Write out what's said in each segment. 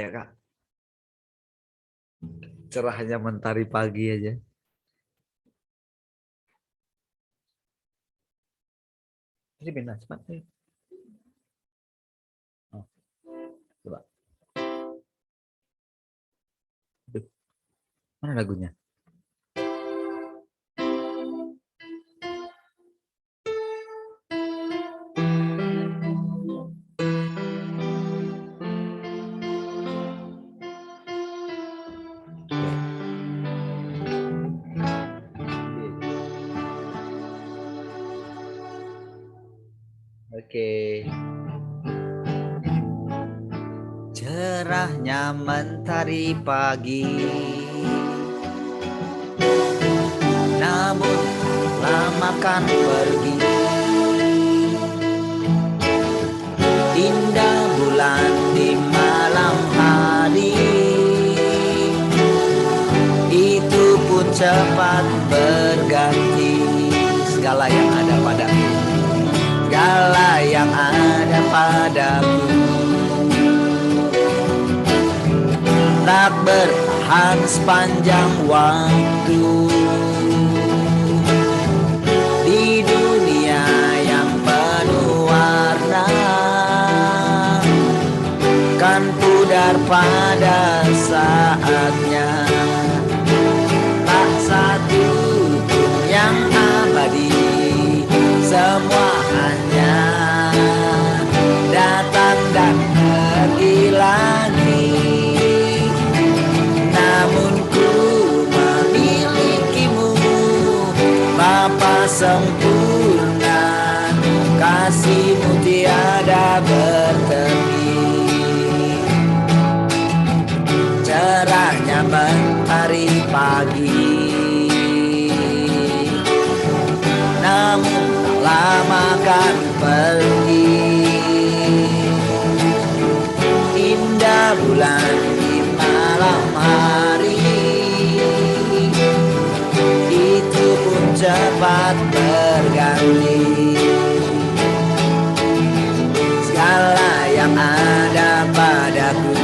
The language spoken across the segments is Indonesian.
Ya Kak, cerahnya mentari pagi aja. Ini benar cepat. Oh, coba. Aduh, mana lagunya? Oke. Cerahnya mentari pagi, namun lama kan pergi. Indah bulan di malam hari, itu pun cepat berganti. Segala yang ada padaku, segala yang ada padaku, tak bertahan sepanjang waktu. Di dunia yang penuh warna, kan pudar pada saatnya. Tak satu pun yang abadi, semua hanya datang dan pergi lagi. Namun ku memilikimu, Bapa sempurna, kasihmu tiada bertepi. Cerahnya mentari pagi, namun tak lama kan pergi. Indah bulan di malam hari, itu pun cepat berganti. Segala yang ada padaku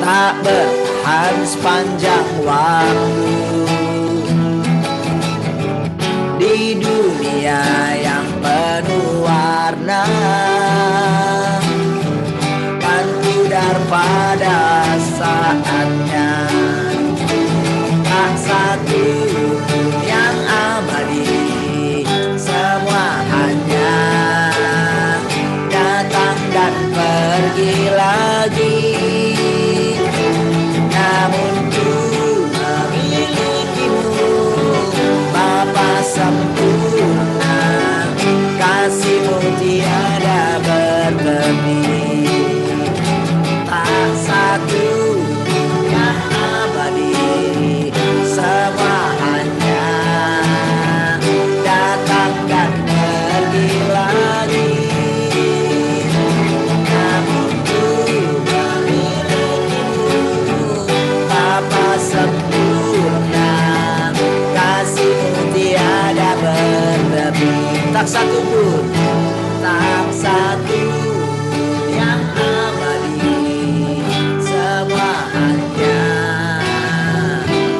tak bertahan sepanjang waktu. Di dunia yang penuh warna, kan pudar pada saatnya. Tak satu yang abadi, semua hanya datang dan pergi lagi. Namun ku memilikimu, Bapa sempurna, kasihmu tiada bertepi. Tak satu yang abadi, semua hanya datang dan pergi lagi. Namun ku memilikimu, Bapa sempurna, kasihmu tiada bertepi. Tak satu pun, tak satu yang abadi, semua hanya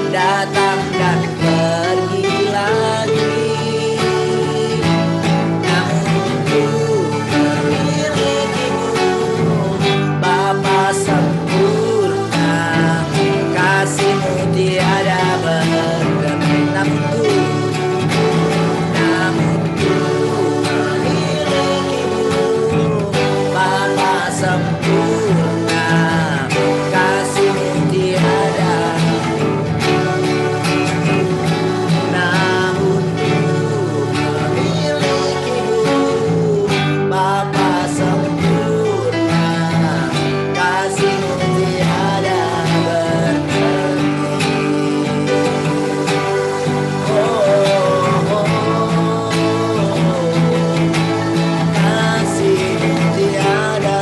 datang dan pergi lagi. Namun ku memilikimu, Bapa sempurna, kasihmu tiada bertepi. Namun ku memilikimu, Bapa sempurna, kasihmu tiada. Namun ku memilikimu, Bapa sempurna, kasihmu tiada bertepi. Kasihmu tiada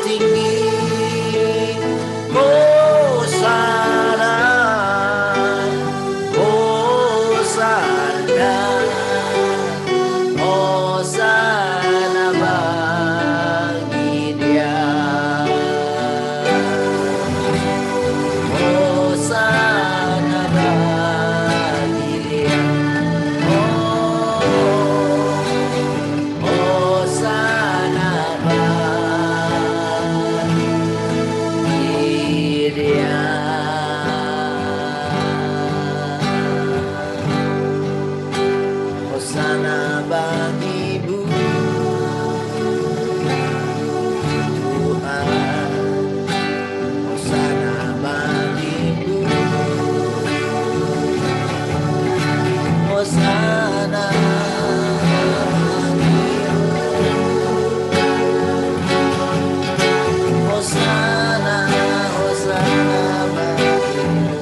tinggi. Hosana, Hosana, Hosana bagi Dia. Hosana bagi Dia. Hosana bagi Dia. Hosana bagi Ibu Tuhan. Hosana bagi Ibu. Hosana bagi Ibu. Hosana, Hosana bagi Ibu.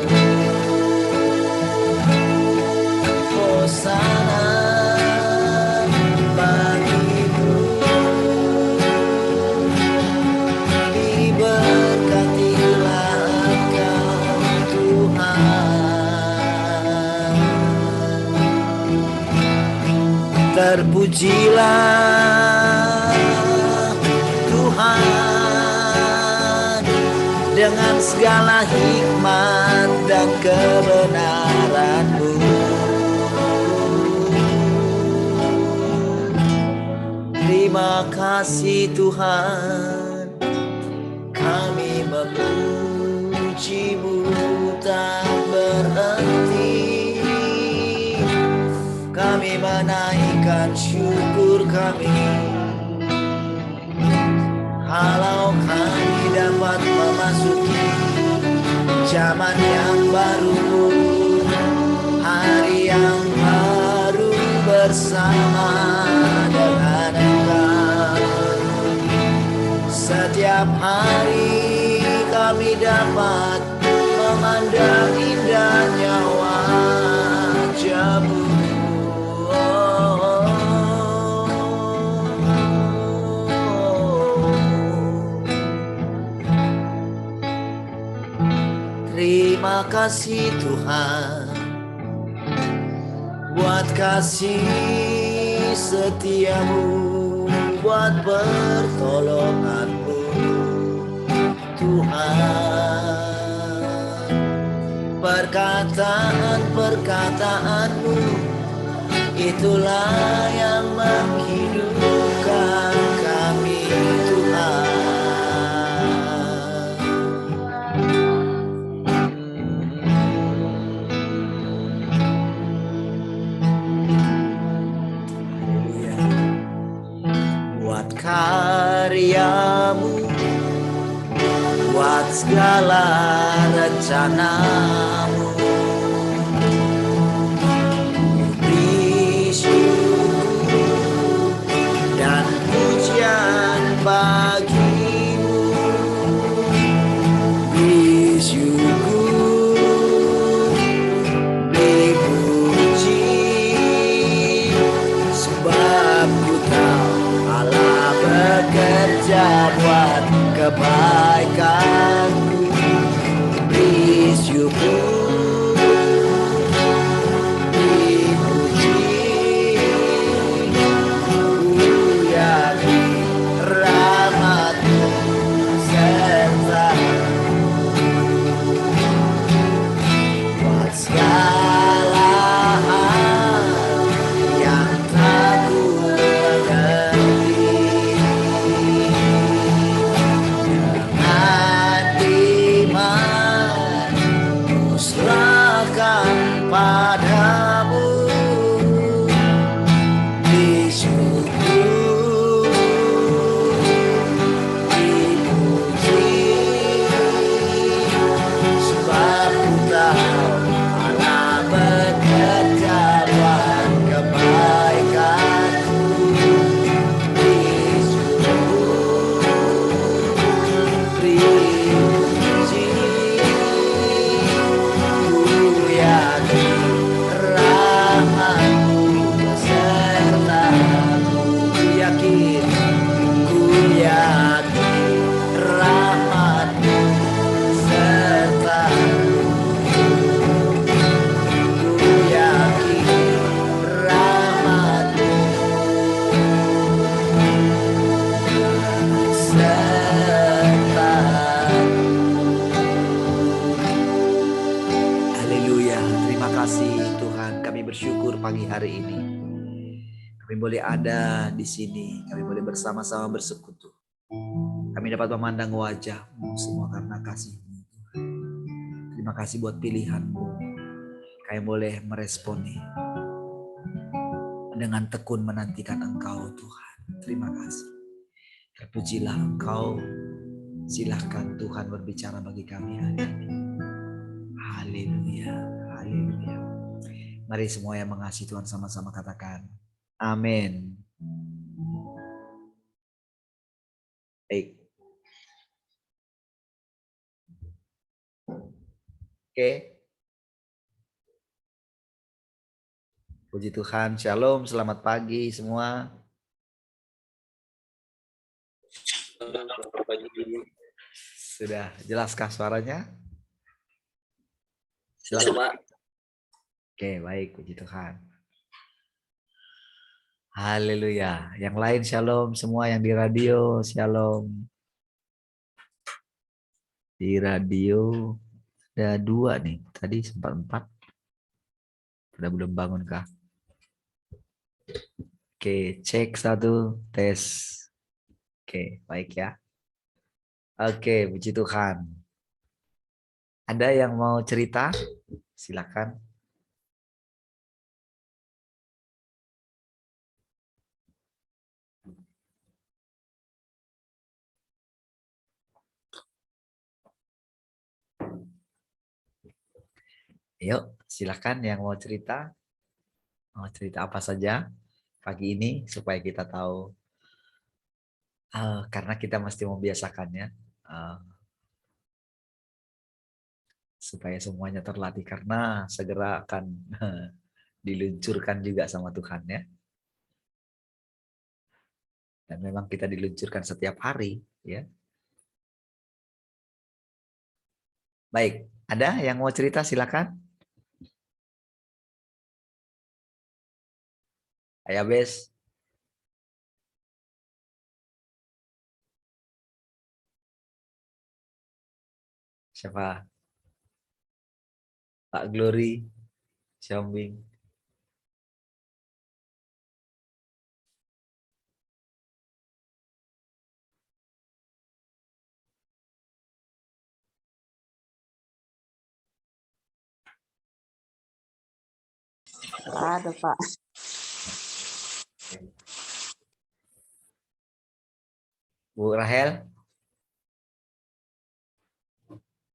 Hosana bagi Ibu. Diberkatilah Engkau Tuhan. Terpujilah Tuhan dengan segala hikmat dan kebenaran-Mu. Terima kasih Tuhan, kami memuji-Mu tak berhenti. Kami menaikkan syukur kami, halau kami dapat memasuki zaman yang baru, hari yang baru bersama dengan Engkau. Setiap hari kami dapat memandang indahnya wajah-Mu. Terima kasih Tuhan buat kasih setia-Mu, buat pertolongan-Mu Tuhan. Perkataan-perkataan-Mu itulah yang menghidupkan kami Tuhan. Buat karya-Mu, buat segala rencana-Mu, beri syukur dan pujian bagi-Mu. Beri syukur, beri puji, sebab Ku tahu Allah bekerja buat kebaikan-Ku. Beri syukur, beri puji, Ku yakin rahmat-Mu serta buat segala hal yang tak Ku mengerti. Dengan iman hari ini. Kami boleh ada di sini, kami boleh bersama-sama bersekutu. Kami dapat memandang wajah-Mu semua karena kasih-Mu. Terima kasih buat pilihan-Mu. Kami boleh meresponi dengan tekun menantikan Engkau Tuhan. Terima kasih. Terpujilah Engkau. Silahkan Tuhan berbicara bagi kami hari ini. Haleluya, haleluya. Mari semua yang mengasihi Tuhan sama-sama katakan amin. Baik. Oke. Puji Tuhan, shalom, selamat pagi semua. Sudah jelaskah suaranya? Silakan Pak. Oke, baik, puji Tuhan. Haleluya. Yang lain shalom semua, yang di radio shalom. Di radio ada 2 nih. Tadi sempat 4. Udah belum bangun kah? Oke, cek 1, tes. Oke, baik ya. Oke, puji Tuhan. Ada yang mau cerita? Silakan. Yuk, silakan yang mau cerita. Mau cerita apa saja pagi ini supaya kita tahu. Karena kita mesti membiasakannya. Supaya semuanya terlatih karena segera akan diluncurkan juga sama Tuhan ya. Dan memang kita diluncurkan setiap hari ya. Baik, ada yang mau cerita silakan. Ayo Bes. Siapa? Pak Glory, Xiaombing. Ada Pak. Bu Rahel.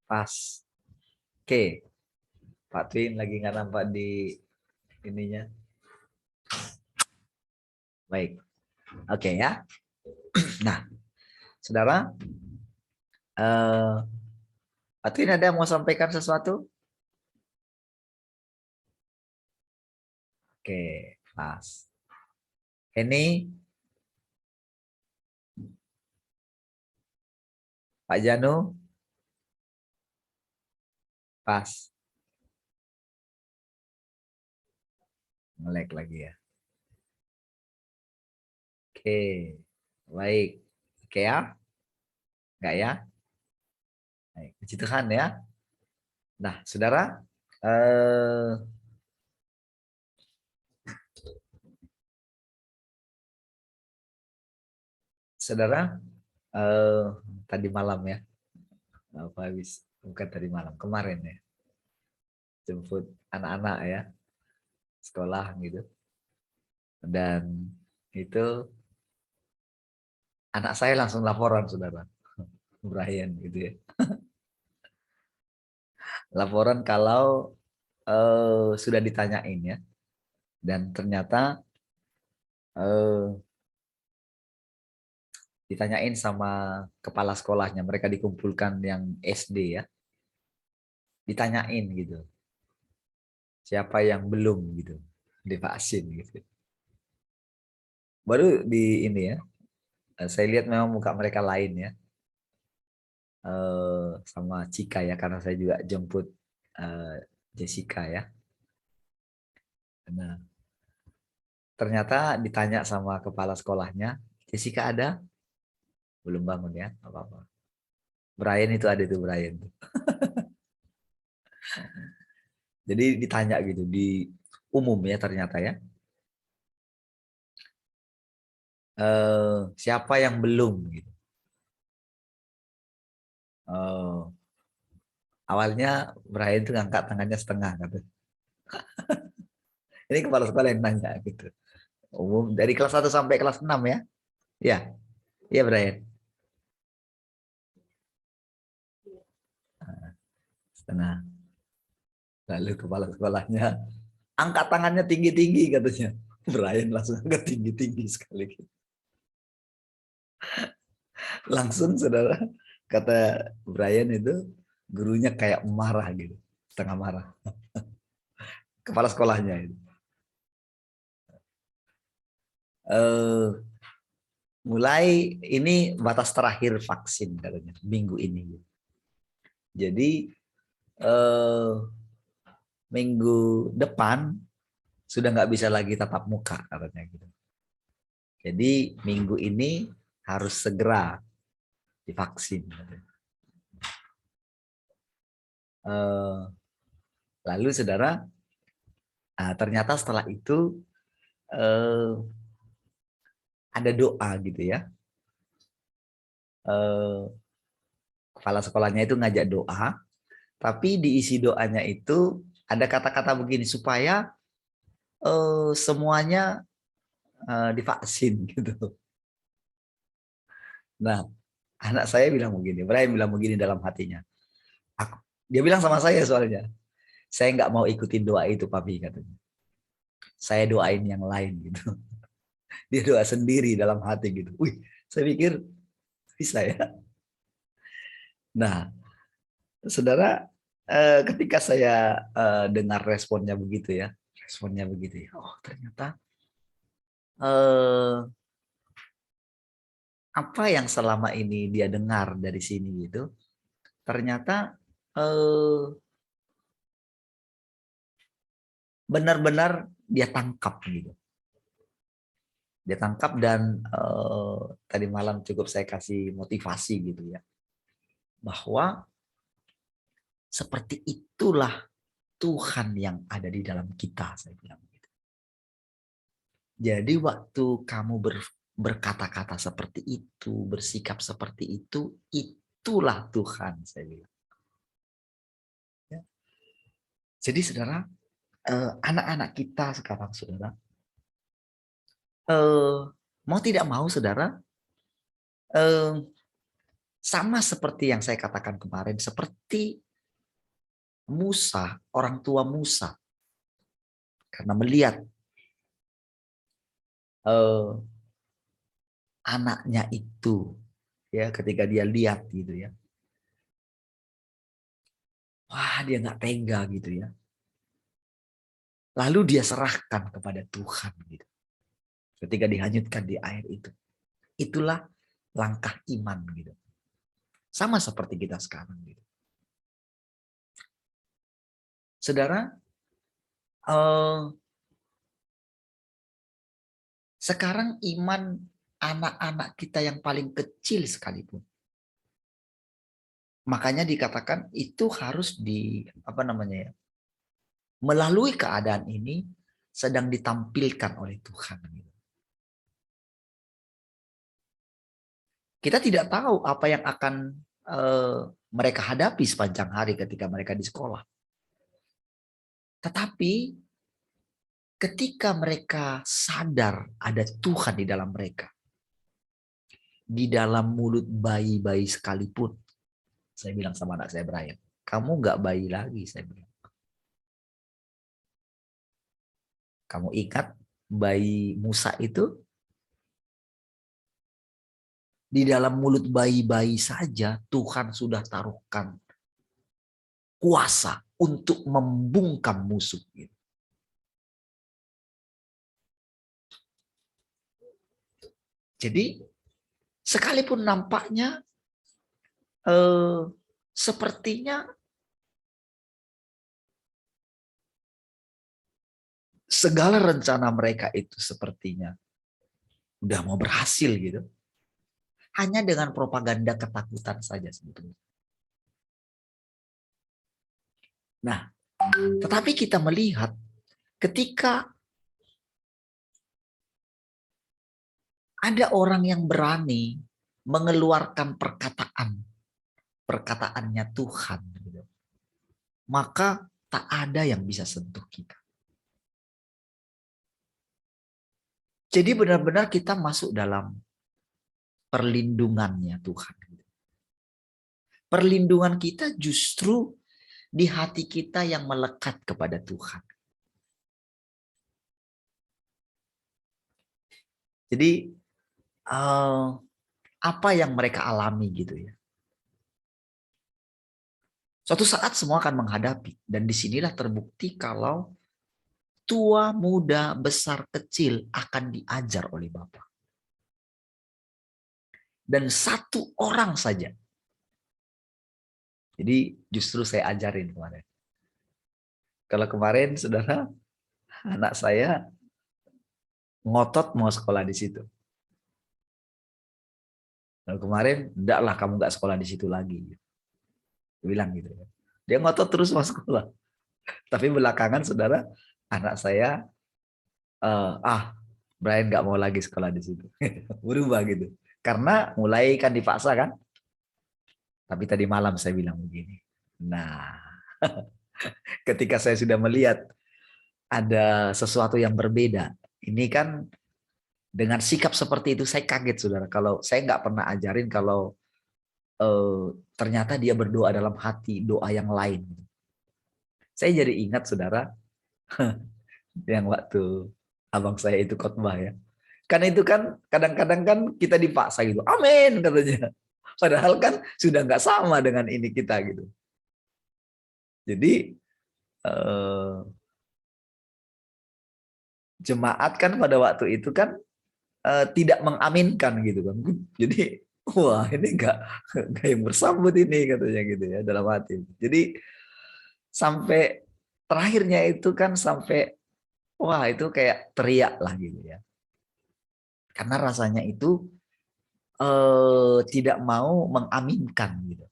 Pas. Oke. Pak Twin lagi nggak nampak di ininya. Baik. Oke ya. Nah, saudara. Pak Twin ada yang mau sampaikan sesuatu? Oke, pas. Ini Pak Janu. Pas. Nge-lag lagi ya. Oke, baik. Oke ya? Enggak ya? Baik, puji Tuhan ya. Nah, saudara, saudara, tadi malam ya, apa habis bukan tadi malam, kemarin ya, jemput anak-anak ya, sekolah gitu, dan itu anak saya langsung laporan saudara, Brian gitu ya, laporan kalau sudah ditanyain ya, dan ternyata ditanyain sama kepala sekolahnya, mereka dikumpulkan yang SD ya, ditanyain gitu, siapa yang belum gitu divaksin gitu. Baru di ini ya, saya lihat memang muka mereka lain ya, sama Cika ya, karena saya juga jemput Jessica ya. Nah, ternyata ditanya sama kepala sekolahnya, Jessica ada? Belum bangun ya, apa-apa. Brian itu ada tuh Brian. Jadi ditanya gitu, umum ya ternyata ya. Siapa yang belum gitu. Awalnya Brian itu ngangkat tangannya setengah gitu. Ini kepala sekolah yang nanya gitu. Umum dari kelas 1 sampai kelas 6 ya. Ya. Iya Brian. Setengah. Lalu kepala sekolahnya angkat tangannya tinggi-tinggi katanya. Brian langsung angkat tinggi-tinggi sekali. Langsung saudara kata Brian itu gurunya kayak marah gitu. Setengah marah. Kepala sekolahnya itu. Mulai ini batas terakhir vaksin katanya minggu ini. Jadi minggu depan sudah nggak bisa lagi tatap muka katanya gitu. Jadi minggu ini harus segera divaksin. Lalu saudara, ternyata setelah itu ada doa gitu ya. Kepala sekolahnya itu ngajak doa, tapi di isi doanya itu ada kata-kata begini supaya semuanya divaksin gitu. Nah, anak saya bilang begini, Brian bilang begini dalam hatinya. Dia bilang sama saya soalnya, saya nggak mau ikutin doa itu, Papi katanya. Saya doain yang lain gitu. Dia doa sendiri dalam hati gitu. Wih, saya pikir bisa ya. Nah, saudara, ketika saya dengar responnya begitu ya, oh ternyata apa yang selama ini dia dengar dari sini gitu, ternyata benar-benar dia tangkap gitu. Dia tangkap dan tadi malam cukup saya kasih motivasi gitu ya, bahwa seperti itulah Tuhan yang ada di dalam kita, saya bilang gitu. Jadi waktu kamu berkata-kata seperti itu, bersikap seperti itu, itulah Tuhan, saya bilang. Ya. Jadi saudara, anak-anak kita sekarang saudara, mau tidak mau saudara, sama seperti yang saya katakan kemarin, seperti Musa, orang tua Musa, karena melihat anaknya itu, ya ketika dia lihat gitu ya, wah dia nggak tega gitu ya. Lalu dia serahkan kepada Tuhan gitu. Ketika dihanyutkan di air itu, itulah langkah iman gitu. Sama seperti kita sekarang gitu. Saudara, sekarang iman anak-anak kita yang paling kecil sekalipun, makanya dikatakan itu harus melalui keadaan ini sedang ditampilkan oleh Tuhan. Kita tidak tahu apa yang akan mereka hadapi sepanjang hari ketika mereka di sekolah. Tetapi ketika mereka sadar ada Tuhan di dalam mereka, di dalam mulut bayi-bayi sekalipun, saya bilang sama anak saya Brian, kamu nggak bayi lagi, saya bilang. Kamu ingat bayi Musa itu? Di dalam mulut bayi-bayi saja Tuhan sudah taruhkan kuasa untuk membungkam musuh. Jadi sekalipun nampaknya sepertinya segala rencana mereka itu sepertinya udah mau berhasil gitu. Hanya dengan propaganda ketakutan saja sebetulnya. Nah, tetapi kita melihat Ketika ada orang yang berani mengeluarkan perkataannya Tuhan, gitu, maka tak ada yang bisa sentuh kita. Jadi benar-benar kita masuk dalam perlindungannya Tuhan. Perlindungan kita justru di hati kita yang melekat kepada Tuhan. Jadi apa yang mereka alami gitu ya. Suatu saat semua akan menghadapi, dan disinilah terbukti kalau tua, muda, besar, kecil akan diajar oleh Bapa. Dan satu orang saja. Jadi justru saya ajarin kemarin. Kalau kemarin saudara, anak saya ngotot mau sekolah di situ. Lalu kemarin, enggak lah kamu enggak sekolah di situ lagi. Dia bilang gitu. Dia ngotot terus mau sekolah. Tapi belakangan saudara, anak saya, Brian enggak mau lagi sekolah di situ. Berubah gitu. Karena mulai kan dipaksa kan. Tapi tadi malam saya bilang begini. Nah, ketika saya sudah melihat ada sesuatu yang berbeda. Ini kan dengan sikap seperti itu saya kaget saudara. Kalau saya nggak pernah ajarin kalau ternyata dia berdoa dalam hati, doa yang lain. Saya jadi ingat saudara, yang waktu abang saya itu khotbah ya. Karena itu kan kadang-kadang kan kita dipaksa gitu. Amin katanya. Padahal kan sudah nggak sama dengan ini kita gitu. Jadi jemaat kan pada waktu itu kan tidak mengaminkan gitu kan. Jadi wah ini enggak yang bersambut ini katanya gitu ya dalam hati. Jadi sampai terakhirnya itu kan sampai wah itu kayak teriak lah gitu ya. Karena rasanya itu tidak mau mengaminkan gitu.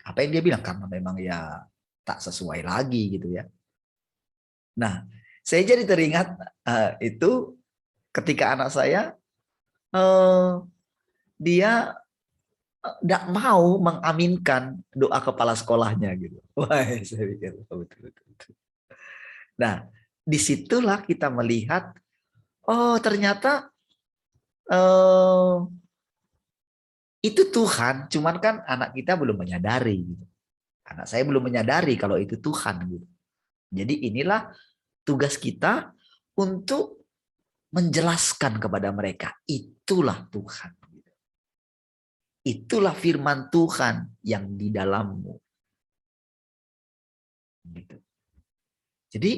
Apa yang dia bilang karena memang ya tak sesuai lagi gitu ya. Nah, saya jadi teringat itu ketika anak saya dia tidak mau mengaminkan doa kepala sekolahnya gitu. Wah, saya pikir betul. Nah, disitulah kita melihat, oh ternyata itu Tuhan, cuman kan anak kita belum menyadari. Gitu. Anak saya belum menyadari kalau itu Tuhan. Gitu. Jadi inilah tugas kita untuk menjelaskan kepada mereka, itulah Tuhan. Itulah firman Tuhan yang di dalammu. Gitu. Jadi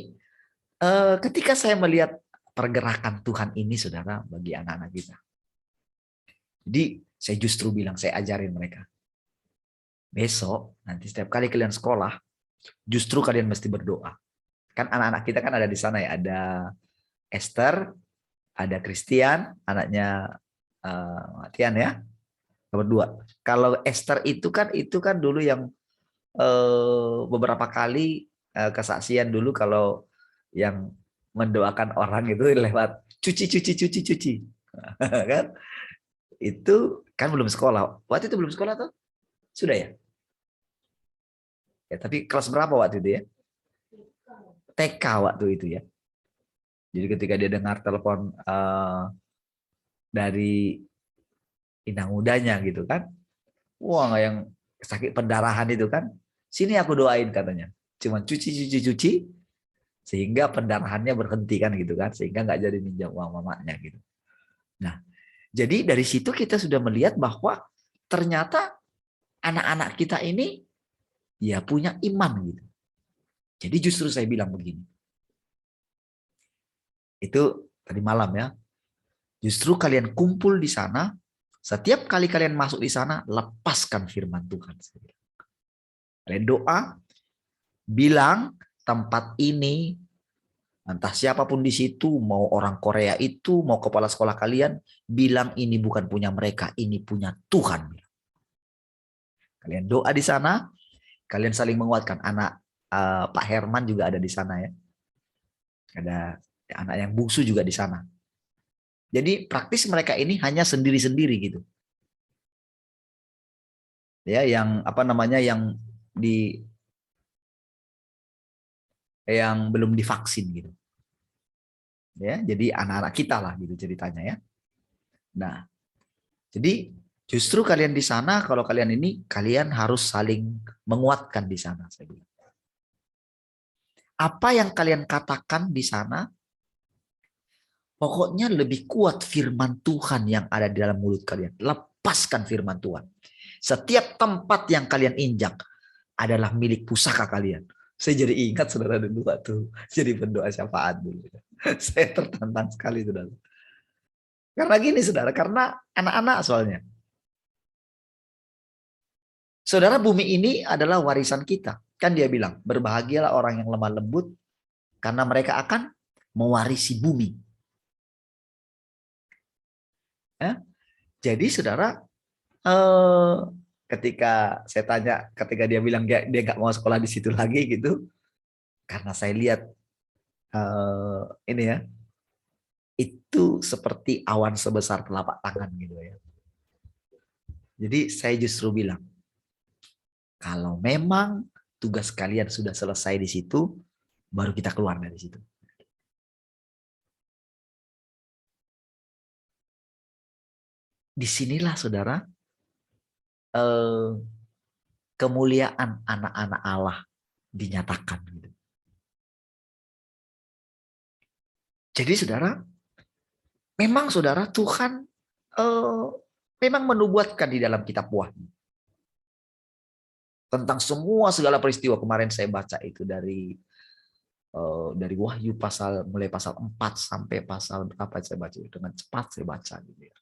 ketika saya melihat pergerakan Tuhan ini saudara bagi anak-anak kita. Jadi saya justru bilang, saya ajarin mereka. Besok nanti setiap kali kalian sekolah, justru kalian mesti berdoa. Kan anak-anak kita kan ada di sana ya, ada Esther, ada Christian, anaknya Matian ya. Berdua. Kalau Esther itu kan dulu yang beberapa kali kesaksian dulu kalau yang mendoakan orang itu lewat cuci kan itu kan belum sekolah waktu itu belum sekolah tuh sudah ya tapi kelas berapa waktu itu ya TK waktu itu ya jadi ketika dia dengar telepon dari inang mudanya gitu kan wah yang sakit pendarahan itu kan sini aku doain katanya cuman cuci sehingga pendarahannya berhenti kan gitu kan sehingga nggak jadi minjam uang mamanya gitu. Nah, jadi dari situ kita sudah melihat bahwa ternyata anak-anak kita ini ya punya iman gitu. Jadi justru saya bilang begini. Itu tadi malam ya. Justru kalian kumpul di sana, setiap kali kalian masuk di sana lepaskan firman Tuhan. Kalian doa, bilang tempat ini entah siapapun di situ, mau orang Korea itu, mau kepala sekolah kalian, bilang ini bukan punya mereka, ini punya Tuhan. Kalian doa di sana, kalian saling menguatkan. Anak Pak Herman juga ada di sana ya. Ada anak yang bungsu juga di sana. Jadi praktis mereka ini hanya sendiri-sendiri gitu. Ya, yang apa namanya yang belum divaksin gitu. Ya, jadi anak-anak kita lah gitu ceritanya ya. Nah, jadi justru kalian di sana, kalau kalian ini, kalian harus saling menguatkan di sana, saya bilang. Apa yang kalian katakan di sana, pokoknya lebih kuat firman Tuhan yang ada di dalam mulut kalian. Lepaskan firman Tuhan. Setiap tempat yang kalian injak adalah milik pusaka kalian. Saya jadi ingat saudara dulu waktu jadi pendoa syafaat dulu. Saya tertantang sekali saudara. Karena gini saudara, karena anak-anak soalnya. Saudara, bumi ini adalah warisan kita. Kan dia bilang, berbahagialah orang yang lemah lembut, karena mereka akan mewarisi bumi. Ya? Jadi saudara, ketika saya tanya, ketika dia bilang dia nggak mau sekolah di situ lagi gitu, karena saya lihat ini ya, itu seperti awan sebesar telapak tangan gitu ya. Jadi saya justru bilang, kalau memang tugas kalian sudah selesai di situ, baru kita keluar dari situ. Disinilah saudara, kemuliaan anak-anak Allah dinyatakan. Gitu. Jadi saudara, memang saudara Tuhan memang menubuatkan di dalam kitab Wahyu tentang semua segala peristiwa. Kemarin saya baca itu dari Wahyu mulai pasal 4 sampai pasal berapa saya baca, dengan cepat saya baca gitu ya.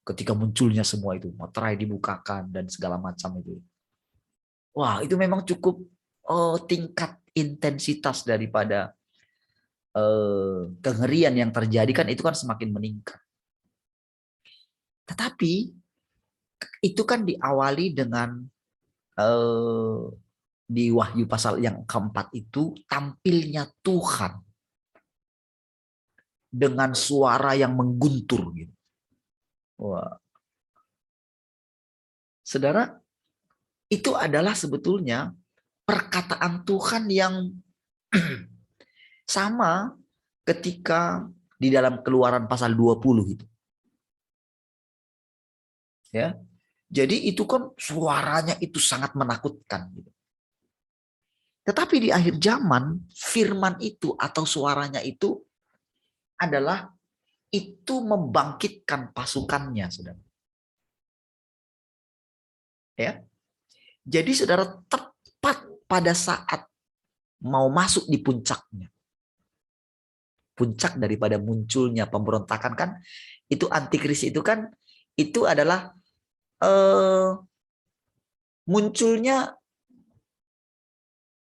Ketika munculnya semua itu, materai dibukakan dan segala macam itu. Wah, itu memang cukup tingkat intensitas daripada kengerian yang terjadi kan itu kan semakin meningkat. Tetapi itu kan diawali dengan di Wahyu pasal yang keempat itu tampilnya Tuhan dengan suara yang mengguntur gitu. Wah. Saudara, itu adalah sebetulnya perkataan Tuhan yang sama ketika di dalam Keluaran pasal 20 itu. Ya. Jadi itu kan suaranya itu sangat menakutkan gitu. Tetapi di akhir zaman firman itu atau suaranya itu adalah itu membangkitkan pasukannya, saudara. Ya. Jadi saudara, tepat pada saat mau masuk di puncaknya. Puncak daripada munculnya pemberontakan kan itu antikris itu kan itu adalah munculnya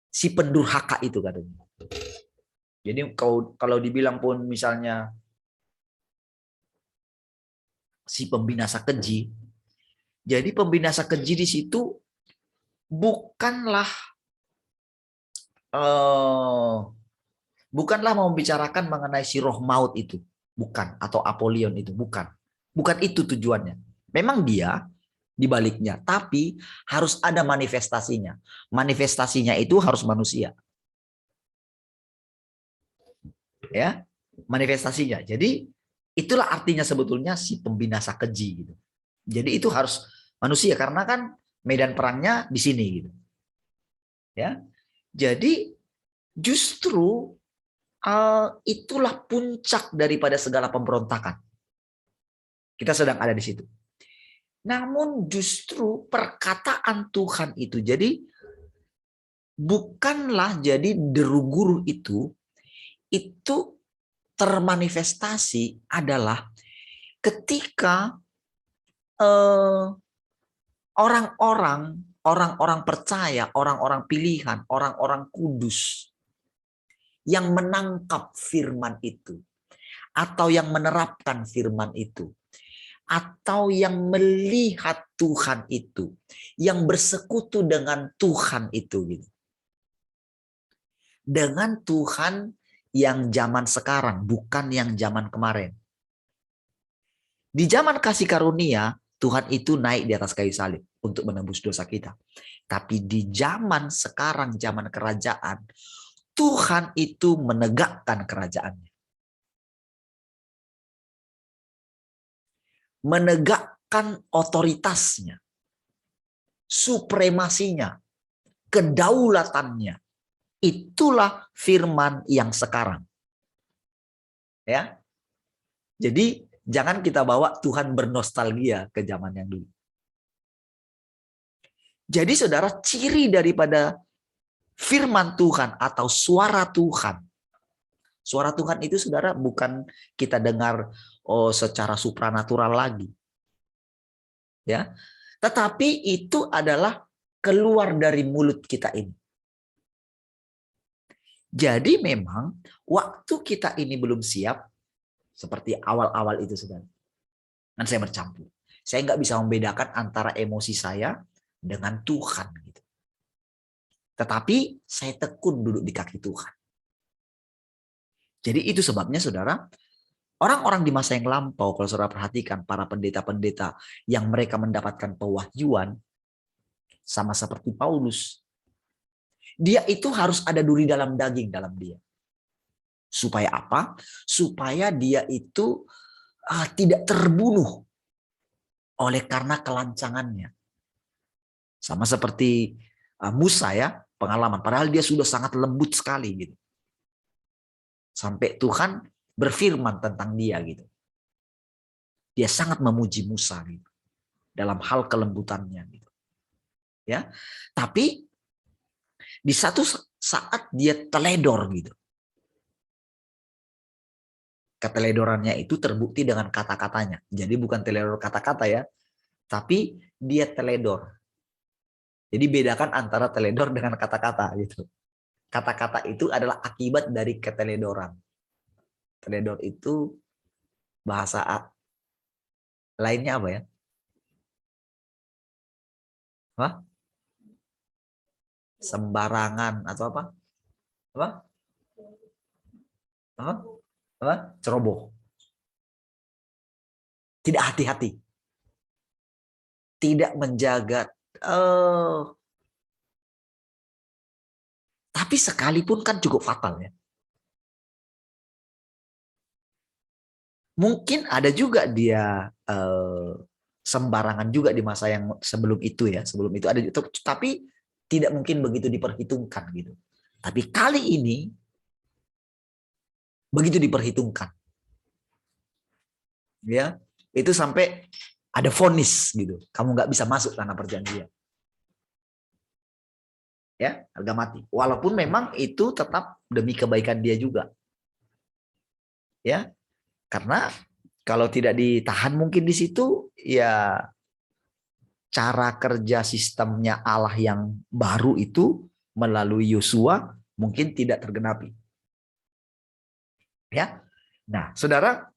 si pendurhaka itu katanya. Jadi kalau dibilang pun misalnya si pembinasa keji, jadi pembinasa keji di situ bukanlah mau membicarakan mengenai si roh maut itu, bukan, atau Apolion itu, bukan itu tujuannya. Memang dia di baliknya, tapi harus ada manifestasinya. Manifestasinya itu harus manusia. Ya, manifestasinya. Jadi itulah artinya sebetulnya si pembinasa keji gitu. Jadi itu harus manusia karena kan medan perangnya di sini gitu. Ya. Jadi justru itulah puncak daripada segala pemberontakan. Kita sedang ada di situ. Namun justru perkataan Tuhan itu jadi bukanlah jadi deru guru itu termanifestasi adalah ketika orang-orang percaya, orang-orang pilihan, orang-orang kudus yang menangkap firman itu atau yang menerapkan firman itu atau yang melihat Tuhan itu, yang bersekutu dengan Tuhan itu gitu. Dengan Tuhan yang zaman sekarang, bukan yang zaman kemarin. Di zaman kasih karunia, Tuhan itu naik di atas kayu salib untuk menembus dosa kita. Tapi di zaman sekarang, zaman kerajaan, Tuhan itu menegakkan kerajaannya. Menegakkan otoritasnya, supremasinya, kedaulatannya. Itulah firman yang sekarang. Ya. Jadi jangan kita bawa Tuhan bernostalgia ke zaman yang dulu. Jadi saudara, ciri daripada firman Tuhan atau suara Tuhan. Suara Tuhan itu saudara bukan kita dengar secara supranatural lagi. Ya. Tetapi itu adalah keluar dari mulut kita ini. Jadi memang waktu kita ini belum siap, seperti awal-awal itu saudara. Dan saya bercampur. Saya nggak bisa membedakan antara emosi saya dengan Tuhan. Gitu. Tetapi saya tekun duduk di kaki Tuhan. Jadi itu sebabnya saudara, orang-orang di masa yang lampau, kalau saudara perhatikan para pendeta-pendeta yang mereka mendapatkan pewahyuan, sama seperti Paulus, dia itu harus ada duri dalam daging dalam dia. Supaya apa? Supaya dia itu tidak terbunuh oleh karena kelancangannya. Sama seperti Musa ya, pengalaman. Padahal dia sudah sangat lembut sekali gitu. Sampai Tuhan berfirman tentang dia gitu. Dia sangat memuji Musa gitu. Dalam hal kelembutannya gitu. Ya. Tapi di satu saat dia teledor gitu. Keteledorannya itu terbukti dengan kata-katanya. Jadi bukan teledor kata-kata ya, tapi dia teledor. Jadi bedakan antara teledor dengan kata-kata gitu. Kata-kata itu adalah akibat dari keteledoran. Teledor itu bahasa lainnya apa ya? Hah? Sembarangan atau apa? Apa? Apa? Apa? Ceroboh. Tidak hati-hati. Tidak menjaga. Tapi sekalipun kan cukup fatal ya. Mungkin ada juga dia sembarangan juga di masa yang sebelum itu ya. Sebelum itu ada, tapi tidak mungkin begitu diperhitungkan gitu. Tapi kali ini begitu diperhitungkan. Ya, itu sampai ada vonis gitu. Kamu nggak bisa masuk tanah perjanjian. Ya, harga mati. Walaupun memang itu tetap demi kebaikan dia juga. Ya. Karena kalau tidak ditahan mungkin di situ ya cara kerja sistemnya Allah yang baru itu melalui Yosua mungkin tidak tergenapi. Ya. Nah, saudara,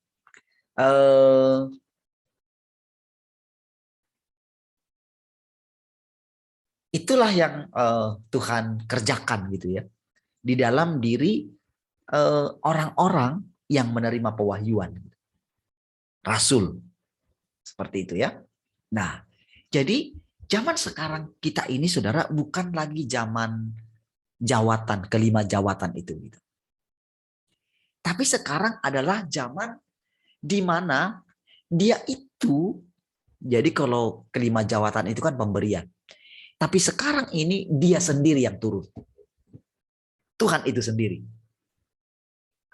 itulah yang Tuhan kerjakan gitu ya di dalam diri orang-orang yang menerima pewahyuan, rasul seperti itu ya. Nah, jadi zaman sekarang kita ini saudara bukan lagi zaman jawatan, kelima jawatan itu gitu. Tapi sekarang adalah zaman di mana dia itu, jadi kalau kelima jawatan itu kan pemberian. Tapi sekarang ini dia sendiri yang turun. Tuhan itu sendiri.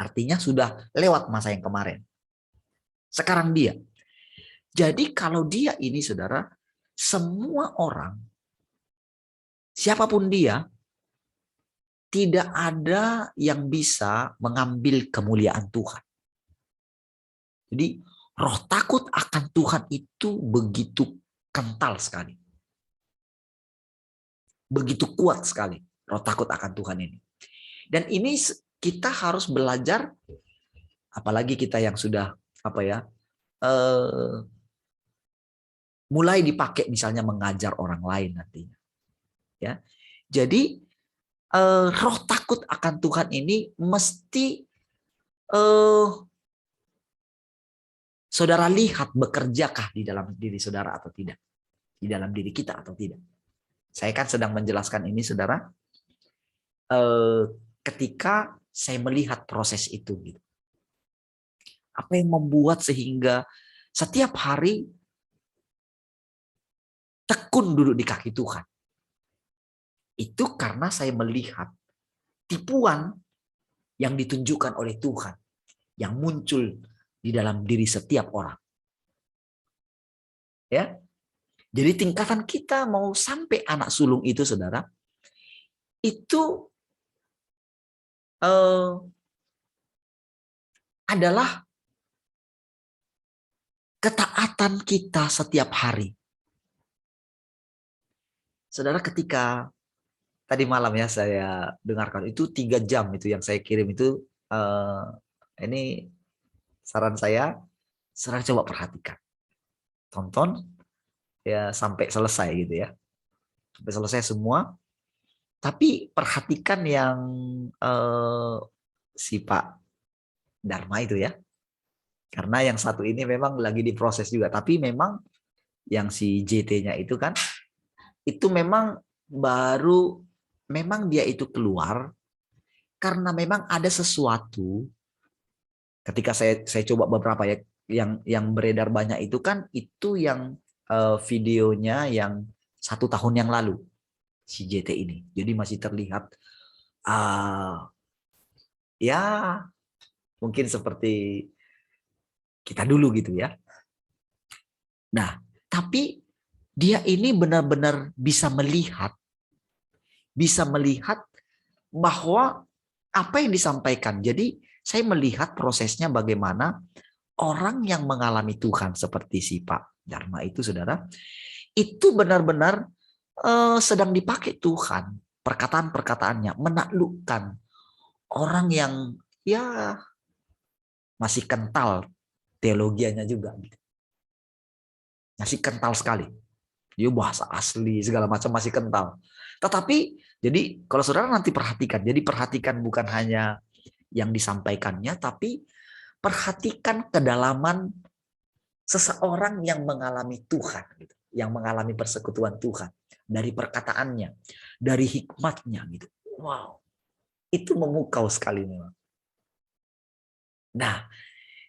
Artinya sudah lewat masa yang kemarin. Sekarang dia. Jadi kalau dia ini saudara, semua orang, siapapun dia, tidak ada yang bisa mengambil kemuliaan Tuhan. Jadi roh takut akan Tuhan itu begitu kental sekali. Begitu kuat sekali roh takut akan Tuhan ini. Dan ini kita harus belajar, apalagi kita yang sudah mulai dipakai misalnya mengajar orang lain nantinya. Ya, jadi roh takut akan Tuhan ini mesti eh, saudara lihat bekerjakah di dalam diri saudara atau tidak? Di dalam diri kita atau tidak? Saya kan sedang menjelaskan ini, saudara. Ketika saya melihat proses itu, gitu. Apa yang membuat sehingga setiap hari tekun duduk di kaki Tuhan? Itu karena saya melihat tipuan yang ditunjukkan oleh Tuhan, yang muncul di dalam diri setiap orang. Ya, jadi tingkatan kita mau sampai anak sulung itu, saudara, itu adalah ketaatan kita setiap hari. Saudara, ketika tadi malam ya saya dengarkan itu 3 jam itu yang saya kirim itu, ini saran saya, saudara coba perhatikan, tonton ya sampai selesai gitu ya, sampai selesai semua. Tapi perhatikan yang si Pak Dharma itu ya, karena yang satu ini memang lagi diproses juga. Tapi memang yang si JT-nya itu kan, itu memang baru, memang dia itu keluar karena memang ada sesuatu. Ketika saya coba beberapa ya, yang beredar banyak itu kan, itu yang videonya yang 1 tahun yang lalu si JT ini. Jadi masih terlihat ya mungkin seperti kita dulu gitu ya. Nah, tapi dia ini benar-benar bisa melihat bahwa apa yang disampaikan. Jadi saya melihat prosesnya bagaimana orang yang mengalami Tuhan seperti si Pak Dharma itu, saudara, itu benar-benar sedang dipakai Tuhan. Perkataan-perkataannya menaklukkan orang yang ya masih kental teologianya juga. Masih kental sekali. Dia bahasa asli segala macam masih kental. Tetapi jadi kalau saudara nanti perhatikan, jadi perhatikan bukan hanya yang disampaikannya, tapi perhatikan kedalaman seseorang yang mengalami Tuhan, gitu, yang mengalami persekutuan Tuhan, dari perkataannya, dari hikmatnya, gitu. Wow, itu memukau sekali memang. Nah,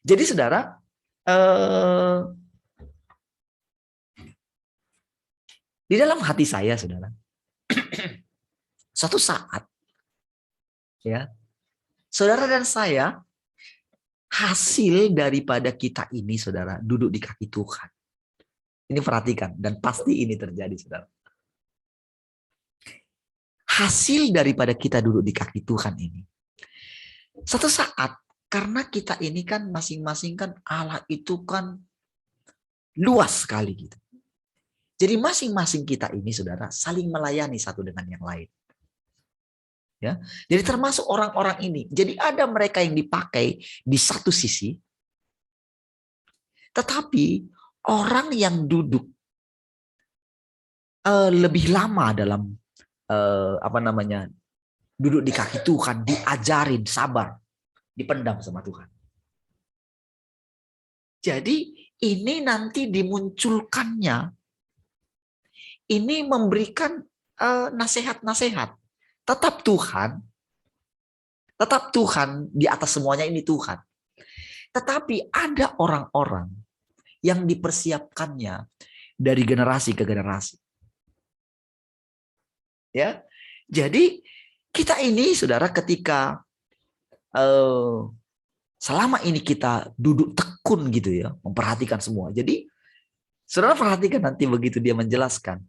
jadi saudara, di dalam hati saya, saudara, suatu saat, ya, saudara dan saya, hasil daripada kita ini, saudara, duduk di kaki Tuhan. Ini perhatikan, dan pasti ini terjadi, saudara. Hasil daripada kita duduk di kaki Tuhan ini, suatu saat, karena kita ini kan masing-masing kan, Allah itu kan luas sekali gitu. Jadi masing-masing kita ini, saudara, saling melayani satu dengan yang lain. Ya, jadi termasuk orang-orang ini. Jadi ada mereka yang dipakai di satu sisi, tetapi orang yang duduk lebih lama dalam duduk di kaki Tuhan, diajarin sabar, dipendam sama Tuhan. Jadi ini nanti dimunculkannya, ini memberikan nasihat-nasihat. Tetap Tuhan di atas semuanya, ini Tuhan. Tetapi ada orang-orang yang dipersiapkannya dari generasi ke generasi. Ya, jadi kita ini, saudara, ketika selama ini kita duduk tekun gitu ya, memperhatikan semua. Jadi saudara perhatikan nanti begitu dia menjelaskan.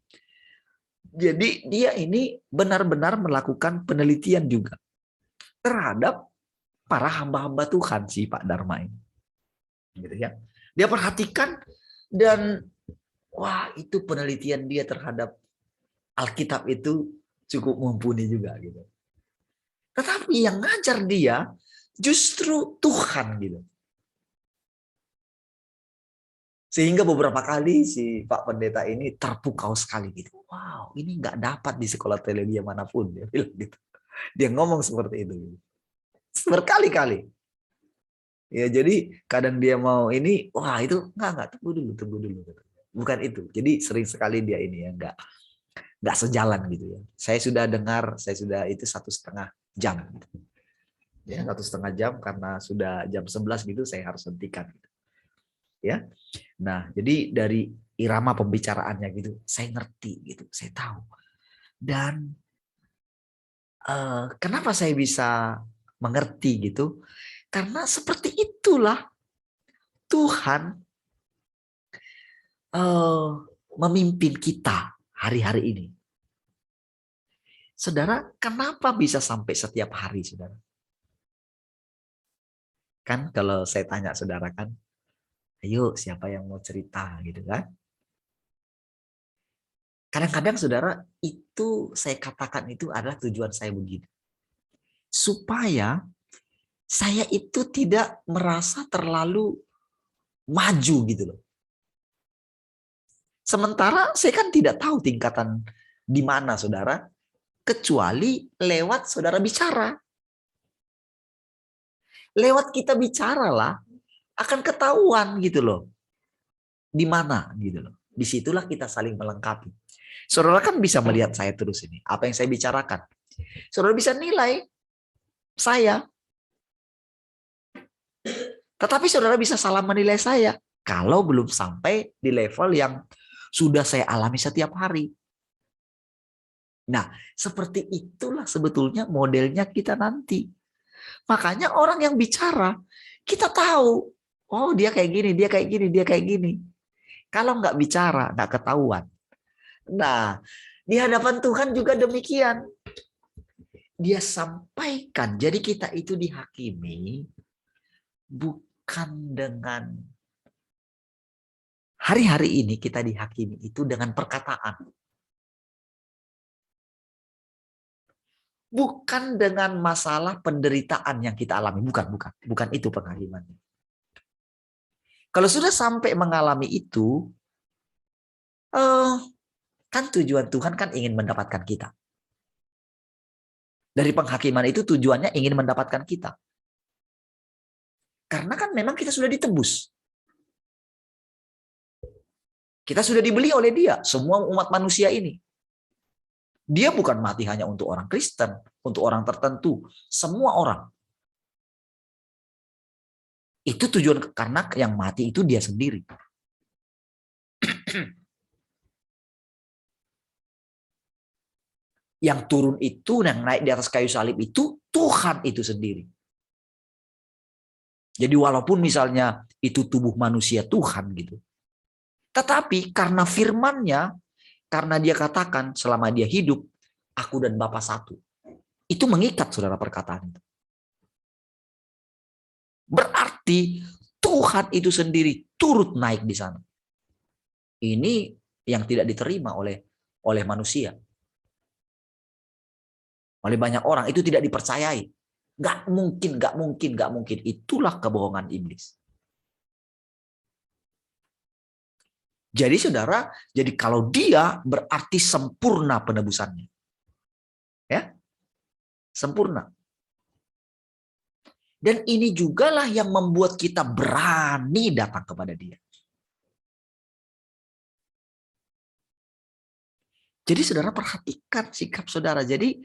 Jadi dia ini benar-benar melakukan penelitian juga terhadap para hamba-hamba Tuhan si Pak Dharma ini. Gitu ya. Dia perhatikan dan wah, itu penelitian dia terhadap Alkitab itu cukup mumpuni juga gitu. Tetapi yang ngajar dia justru Tuhan gitu. Sehingga beberapa kali si Pak Pendeta ini terpukau sekali gitu. Wow, ini nggak dapat di sekolah teologi manapun, dia bilang gitu. Dia ngomong seperti itu. Berkali-kali. Ya, jadi kadang dia mau ini, wah itu enggak, tunggu dulu. Bukan itu. Jadi sering sekali dia ini ya, enggak sejalan gitu ya. Saya sudah dengar, itu 1,5 jam. Ya, 1,5 jam karena sudah jam 11 gitu saya harus hentikan. Ya. Nah, jadi dari irama pembicaraannya gitu, saya ngerti gitu, saya tahu. Dan kenapa saya bisa mengerti gitu? Karena seperti itulah Tuhan memimpin kita hari-hari ini. Saudara, kenapa bisa sampai setiap hari, saudara? Kan kalau saya tanya saudara kan, ayo siapa yang mau cerita gitu kan? Kadang-kadang saudara, itu saya katakan itu adalah tujuan saya begini. Supaya saya itu tidak merasa terlalu maju gitu loh. Sementara saya kan tidak tahu tingkatan di mana saudara, kecuali lewat saudara bicara. Lewat kita bicaralah akan ketahuan gitu loh. Di mana gitu loh. Disitulah kita saling melengkapi. Saudara kan bisa melihat saya terus ini. Apa yang saya bicarakan. Saudara bisa nilai saya. Tetapi saudara bisa salah menilai saya. Kalau belum sampai di level yang sudah saya alami setiap hari. Nah, seperti itulah sebetulnya modelnya kita nanti. Makanya orang yang bicara, kita tahu. Oh, dia kayak gini, dia kayak gini, dia kayak gini. Kalau nggak bicara, nggak ketahuan. Nah, di hadapan Tuhan juga demikian. Dia sampaikan, jadi kita itu dihakimi bukan dengan hari-hari ini kita dihakimi itu dengan perkataan. Bukan dengan masalah penderitaan yang kita alami, bukan itu penghakimannya. Kalau sudah sampai mengalami itu, kan tujuan Tuhan kan ingin mendapatkan kita. Dari penghakiman itu tujuannya ingin mendapatkan kita. Karena kan memang kita sudah ditebus. Kita sudah dibeli oleh Dia, semua umat manusia ini. Dia bukan mati hanya untuk orang Kristen, untuk orang tertentu, semua orang. Itu tujuan, karena yang mati itu Dia sendiri. Yang turun itu, yang naik di atas kayu salib itu Tuhan itu sendiri. Jadi walaupun misalnya itu tubuh manusia Tuhan gitu. Tetapi karena firman-Nya, karena Dia katakan selama Dia hidup, aku dan Bapa satu. Itu mengikat saudara perkataan itu. Berarti Tuhan itu sendiri turut naik di sana. Ini yang tidak diterima oleh manusia. Oleh banyak orang itu tidak dipercayai. Gak mungkin. Itulah kebohongan iblis. Jadi saudara, jadi kalau Dia berarti sempurna penebusannya. Ya, sempurna. Dan ini jugalah yang membuat kita berani datang kepada Dia. Jadi saudara perhatikan sikap saudara. Jadi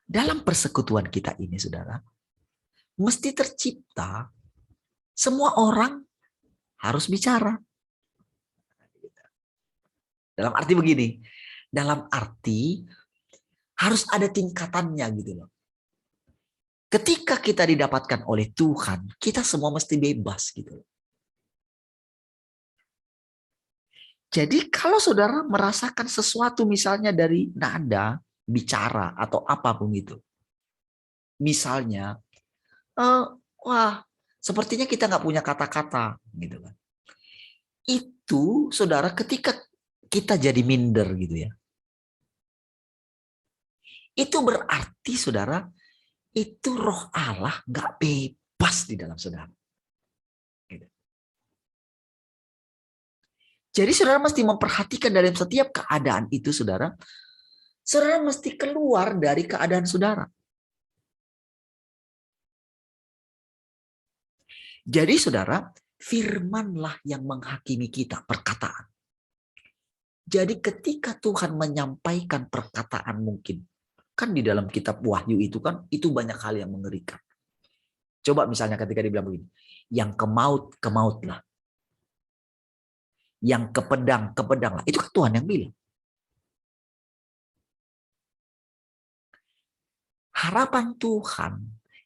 dalam persekutuan kita ini saudara, mesti tercipta semua orang harus bicara. Dalam arti begini, dalam arti harus ada tingkatannya gitu loh. Ketika kita didapatkan oleh Tuhan, kita semua mesti bebas gitu loh. Jadi kalau saudara merasakan sesuatu misalnya dari nada, bicara atau apapun itu. Misalnya, wah sepertinya kita nggak punya kata-kata gitu kan. Itu saudara ketika kita jadi minder gitu ya. Itu berarti saudara, itu roh Allah nggak bebas di dalam saudara. Gitu. Jadi saudara mesti memperhatikan dalam setiap keadaan itu saudara. Saudara mesti keluar dari keadaan saudara. Jadi saudara, firmanlah yang menghakimi kita, perkataan. Jadi ketika Tuhan menyampaikan perkataan mungkin, kan di dalam kitab Wahyu itu kan, itu banyak hal yang mengerikan. Coba misalnya ketika dibilang begini, yang ke maut, ke mautlah. Yang ke pedang, ke pedanglah. Itu kan Tuhan yang bilang. Harapan Tuhan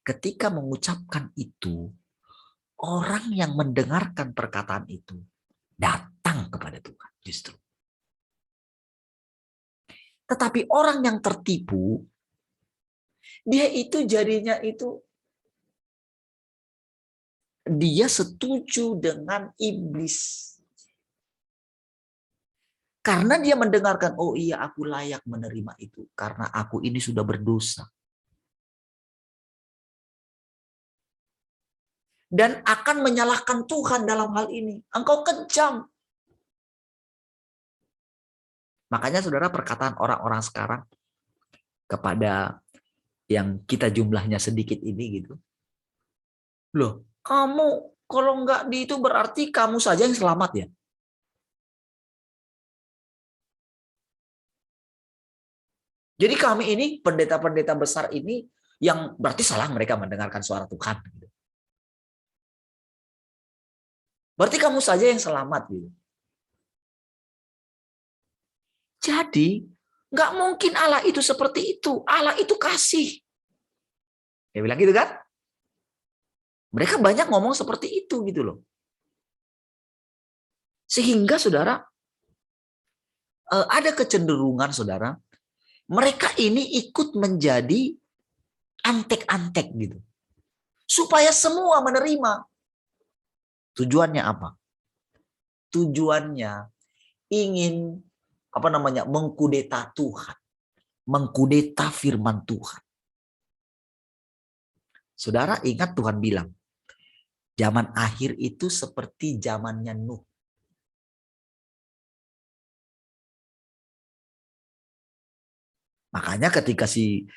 ketika mengucapkan itu, orang yang mendengarkan perkataan itu datang kepada Tuhan justru. Tetapi orang yang tertipu, dia itu jadinya itu, dia setuju dengan iblis. Karena dia mendengarkan, oh iya aku layak menerima itu. Karena aku ini sudah berdosa. Dan akan menyalahkan Tuhan dalam hal ini. Engkau kejam. Makanya saudara, perkataan orang-orang sekarang kepada yang kita jumlahnya sedikit ini gitu. Loh, kamu kalau enggak di itu berarti kamu saja yang selamat ya? Jadi kami ini pendeta-pendeta besar ini yang berarti salah mereka mendengarkan suara Tuhan. Gitu. Berarti kamu saja yang selamat gitu. Jadi nggak mungkin Allah itu seperti itu. Allah itu kasih. Dia bilang gitu kan? Mereka banyak ngomong seperti itu gitu loh. Sehingga saudara ada kecenderungan saudara, mereka ini ikut menjadi antek-antek gitu. Supaya semua menerima. Tujuannya apa? Tujuannya ingin mengkudeta Tuhan. Mengkudeta firman Tuhan. Saudara ingat Tuhan bilang, zaman akhir itu seperti zamannya Nuh. Makanya ketika si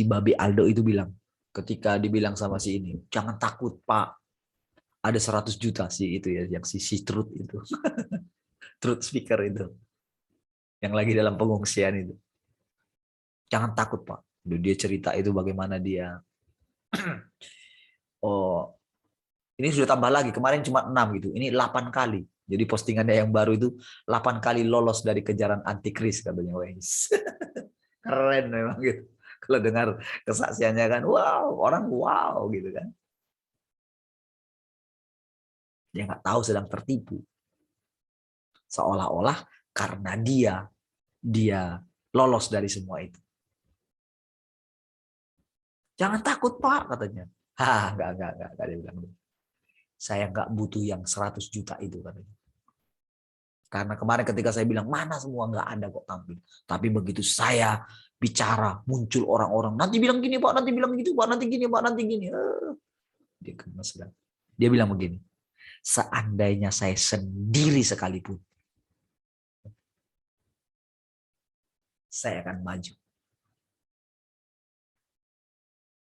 Babi Aldo itu bilang, ketika dibilang sama si ini, jangan takut Pak, ada 100 juta sih itu ya, yang si Truth itu. Truth speaker itu. Yang lagi dalam pengungsian itu. Jangan takut Pak. Dia cerita itu bagaimana dia, oh ini sudah tambah lagi, kemarin cuma 6 gitu, ini 8 kali. Jadi postingannya yang baru itu 8 kali lolos dari kejaran antikris katanya. Wes. Keren memang gitu. Kalau dengar kesaksiannya kan, wow, orang wow gitu kan. Dia nggak tahu sedang tertipu. Seolah-olah karena dia lolos dari semua itu. Jangan takut Pak katanya. Enggak dia bilang. Saya nggak butuh yang 100 juta itu katanya. Karena kemarin ketika saya bilang mana semua nggak ada kok tampil. Tapi begitu saya bicara muncul orang-orang. Nanti bilang gini Pak, nanti bilang gitu Pak, nanti gini Pak, nanti gini. Dia bilang begini. Seandainya saya sendiri sekalipun, saya akan maju.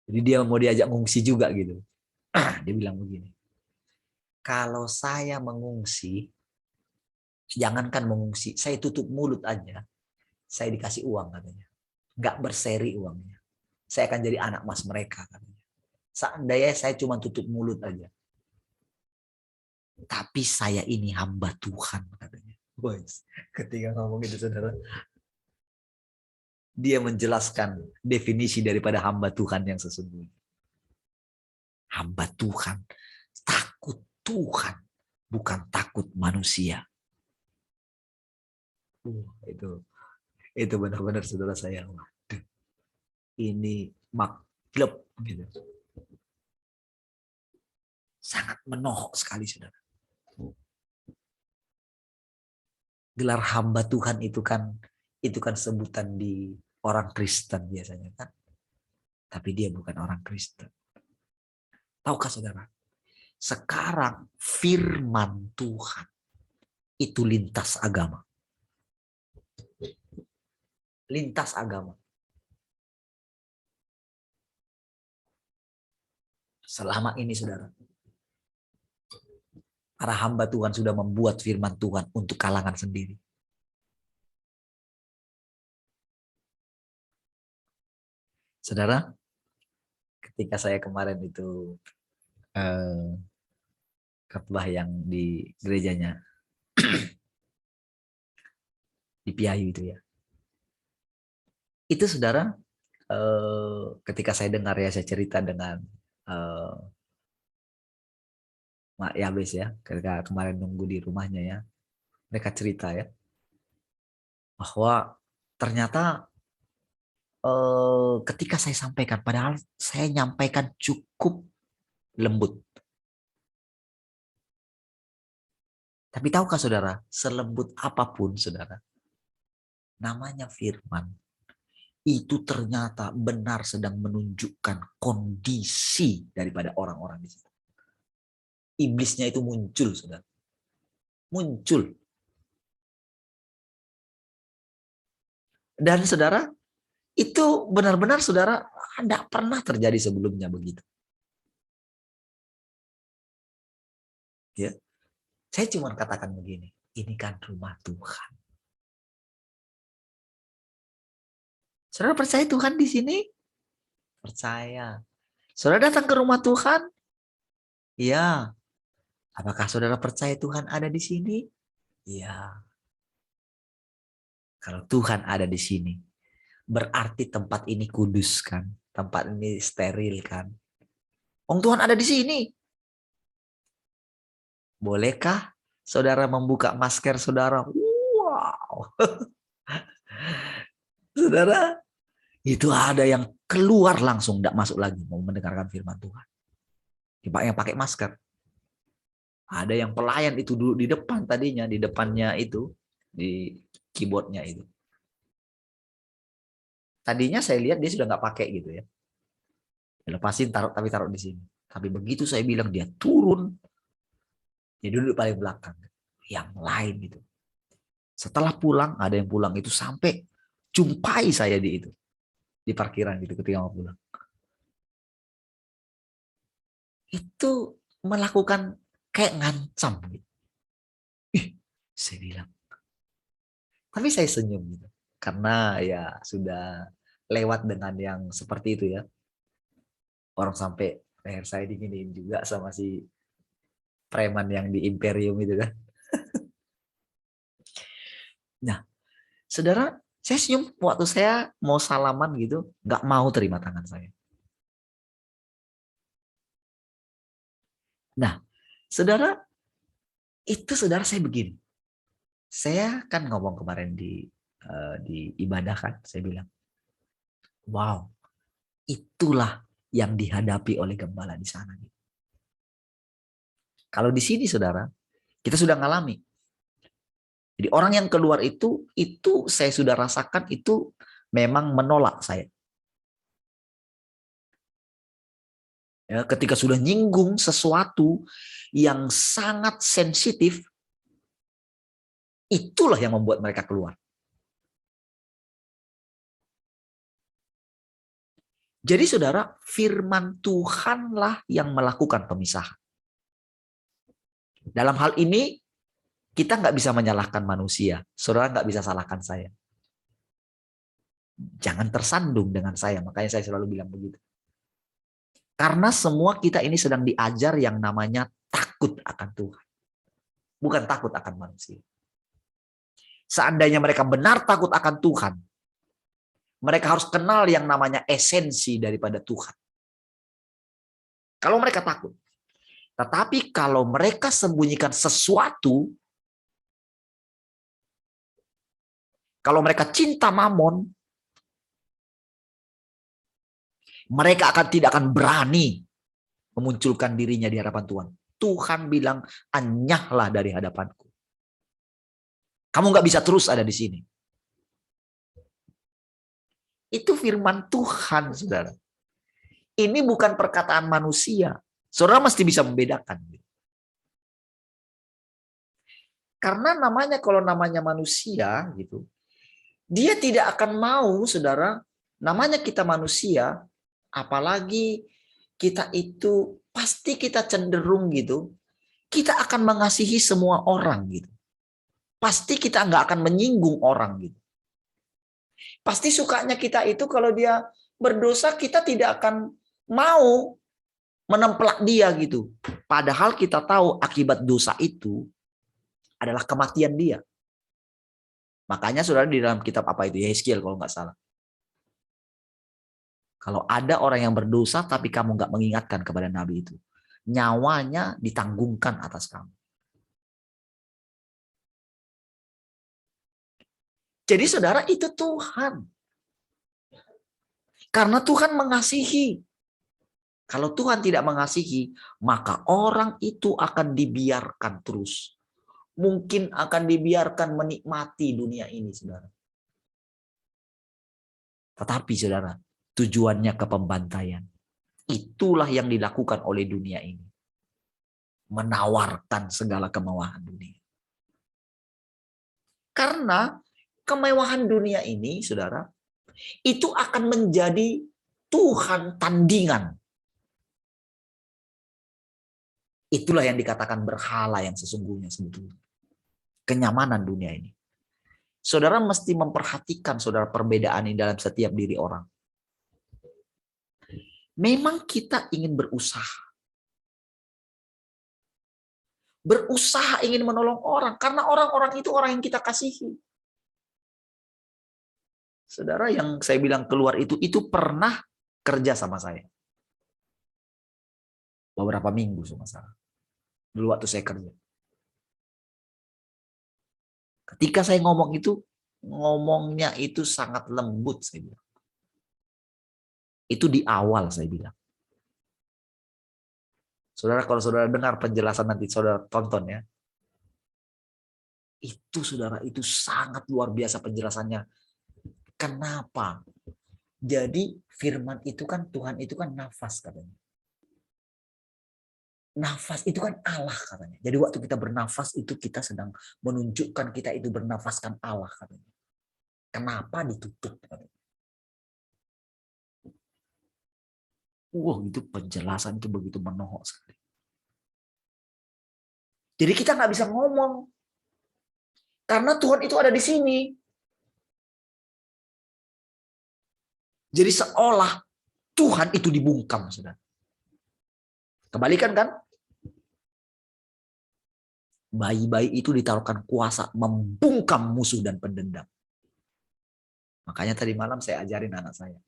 Jadi dia mau diajak ngungsi juga gitu. Dia bilang begini. Kalau saya mengungsi, jangankan mengungsi, saya tutup mulut aja. Saya dikasih uang katanya. Nggak berseri uangnya. Saya akan jadi anak mas mereka katanya. Seandainya saya cuma tutup mulut aja. Tapi saya ini hamba Tuhan katanya. Boys, ketika ngomong itu saudara, dia menjelaskan definisi daripada hamba Tuhan yang sesungguhnya. Hamba Tuhan, takut Tuhan, bukan takut manusia. Itu benar-benar saudara saya. Waduh, ini maklub gitu. Sangat menohok sekali saudara. Gelar hamba Tuhan itu kan sebutan di orang Kristen biasanya kan. Tapi dia bukan orang Kristen. Tahukah saudara? Sekarang firman Tuhan itu lintas agama. Lintas agama. Selama ini saudara, Para hamba Tuhan sudah membuat firman Tuhan untuk kalangan sendiri. Saudara, ketika saya kemarin itu khotbah yang di gerejanya di Piayu itu ya. Itu saudara, ketika saya dengar ya, saya cerita dengan Mak Yabes ya, ketika kemarin nunggu di rumahnya ya, mereka cerita ya, bahwa ternyata ketika saya sampaikan, padahal saya nyampaikan cukup lembut. Tapi tahukah saudara, selembut apapun saudara, namanya firman, itu ternyata benar sedang menunjukkan kondisi daripada orang-orang di situ. Iblisnya itu muncul, saudara. Muncul. Dan saudara, itu benar-benar saudara tidak pernah terjadi sebelumnya begitu. Ya, saya cuma katakan begini, ini kan rumah Tuhan. Saudara percaya Tuhan di sini? Percaya. Saudara datang ke rumah Tuhan? Iya. Apakah saudara percaya Tuhan ada di sini? Iya. Kalau Tuhan ada di sini, berarti tempat ini kudus kan? Tempat ini steril kan? Tuhan ada di sini. Bolehkah saudara membuka masker saudara? Wow. Saudara, itu ada yang keluar langsung, tidak masuk lagi mau mendengarkan firman Tuhan. Yang pakai masker. Ada yang pelayan itu dulu di depan tadinya, di depannya itu, di keyboardnya itu. Tadinya saya lihat dia sudah nggak pakai gitu ya. Lepasin, tapi taruh di sini. Tapi begitu saya bilang dia turun, dia duduk paling belakang. Yang lain gitu. Setelah pulang, ada yang pulang itu sampai jumpai saya di itu. Di parkiran gitu ketika mau pulang. Itu melakukan kayak ngancam gitu. Saya bilang. Tapi saya senyum gitu. Karena ya sudah lewat dengan yang seperti itu ya. Orang sampai leher saya diginiin juga sama si preman yang di Imperium itu kan. Nah, saudara, saya senyum waktu saya mau salaman gitu, nggak mau terima tangan saya. Nah, saudara, itu saudara saya begini. Saya kan ngomong kemarin di ibadah kan, saya bilang, wow, itulah yang dihadapi oleh gembala di sana. Kalau di sini saudara, kita sudah ngalami. Jadi orang yang keluar itu saya sudah rasakan itu memang menolak saya. Ya, ketika sudah nyinggung sesuatu yang sangat sensitif, itulah yang membuat mereka keluar. Jadi saudara, firman Tuhanlah yang melakukan pemisahan. Dalam hal ini, kita nggak bisa menyalahkan manusia. Saudara nggak bisa salahkan saya. Jangan tersandung dengan saya, makanya saya selalu bilang begitu. Karena semua kita ini sedang diajar yang namanya takut akan Tuhan. Bukan takut akan manusia. Seandainya mereka benar takut akan Tuhan, mereka harus kenal yang namanya esensi daripada Tuhan. Kalau mereka takut. Tetapi kalau mereka sembunyikan sesuatu, kalau mereka cinta mamon, mereka tidak akan berani memunculkan dirinya di hadapan Tuhan. Tuhan bilang, anyahlah dari hadapanku. Kamu nggak bisa terus ada di sini. Itu firman Tuhan, saudara. Ini bukan perkataan manusia. Saudara mesti bisa membedakan. Karena kalau namanya manusia, gitu, dia tidak akan mau, saudara, namanya kita manusia, apalagi kita itu pasti kita cenderung gitu, kita akan mengasihi semua orang gitu. Pasti kita nggak akan menyinggung orang gitu. Pasti sukanya kita itu kalau dia berdosa, kita tidak akan mau menemplak dia gitu. Padahal kita tahu akibat dosa itu adalah kematian dia. Makanya saudara di dalam kitab apa itu? Yeskiel kalau nggak salah. Kalau ada orang yang berdosa tapi kamu nggak mengingatkan kepada nabi itu, nyawanya ditanggungkan atas kamu. Jadi saudara, itu Tuhan. Karena Tuhan mengasihi. Kalau Tuhan tidak mengasihi, maka orang itu akan dibiarkan terus. Mungkin akan dibiarkan menikmati dunia ini, saudara. Tetapi saudara, tujuannya ke pembantaian. Itulah yang dilakukan oleh dunia ini. Menawarkan segala kemewahan dunia. Karena kemewahan dunia ini, saudara, itu akan menjadi Tuhan tandingan. Itulah yang dikatakan berhala yang sesungguhnya sebetulnya. Kenyamanan dunia ini. Saudara mesti memperhatikan saudara perbedaan ini dalam setiap diri orang. Memang kita ingin berusaha. Berusaha ingin menolong orang. Karena orang-orang itu orang yang kita kasihi. Saudara yang saya bilang keluar itu pernah kerja sama saya. Beberapa minggu sama saya. Dulu waktu saya kerja. Ketika saya ngomong itu, ngomongnya itu sangat lembut saya bilang. Itu di awal saya bilang. Saudara, kalau saudara dengar penjelasan nanti saudara tonton ya. Itu saudara, itu sangat luar biasa penjelasannya. Kenapa? Jadi firman itu kan, Tuhan itu kan nafas katanya. Nafas itu kan Allah katanya. Jadi waktu kita bernafas itu kita sedang menunjukkan kita itu bernafaskan Allah katanya. Kenapa ditutup katanya? Itu penjelasan itu begitu menohok sekali. Jadi kita nggak bisa ngomong. Karena Tuhan itu ada di sini. Jadi seolah Tuhan itu dibungkam, saudara. Kebalikan kan? Bayi-bayi itu ditaruhkan kuasa membungkam musuh dan pendendam. Makanya tadi malam saya ajarin anak saya.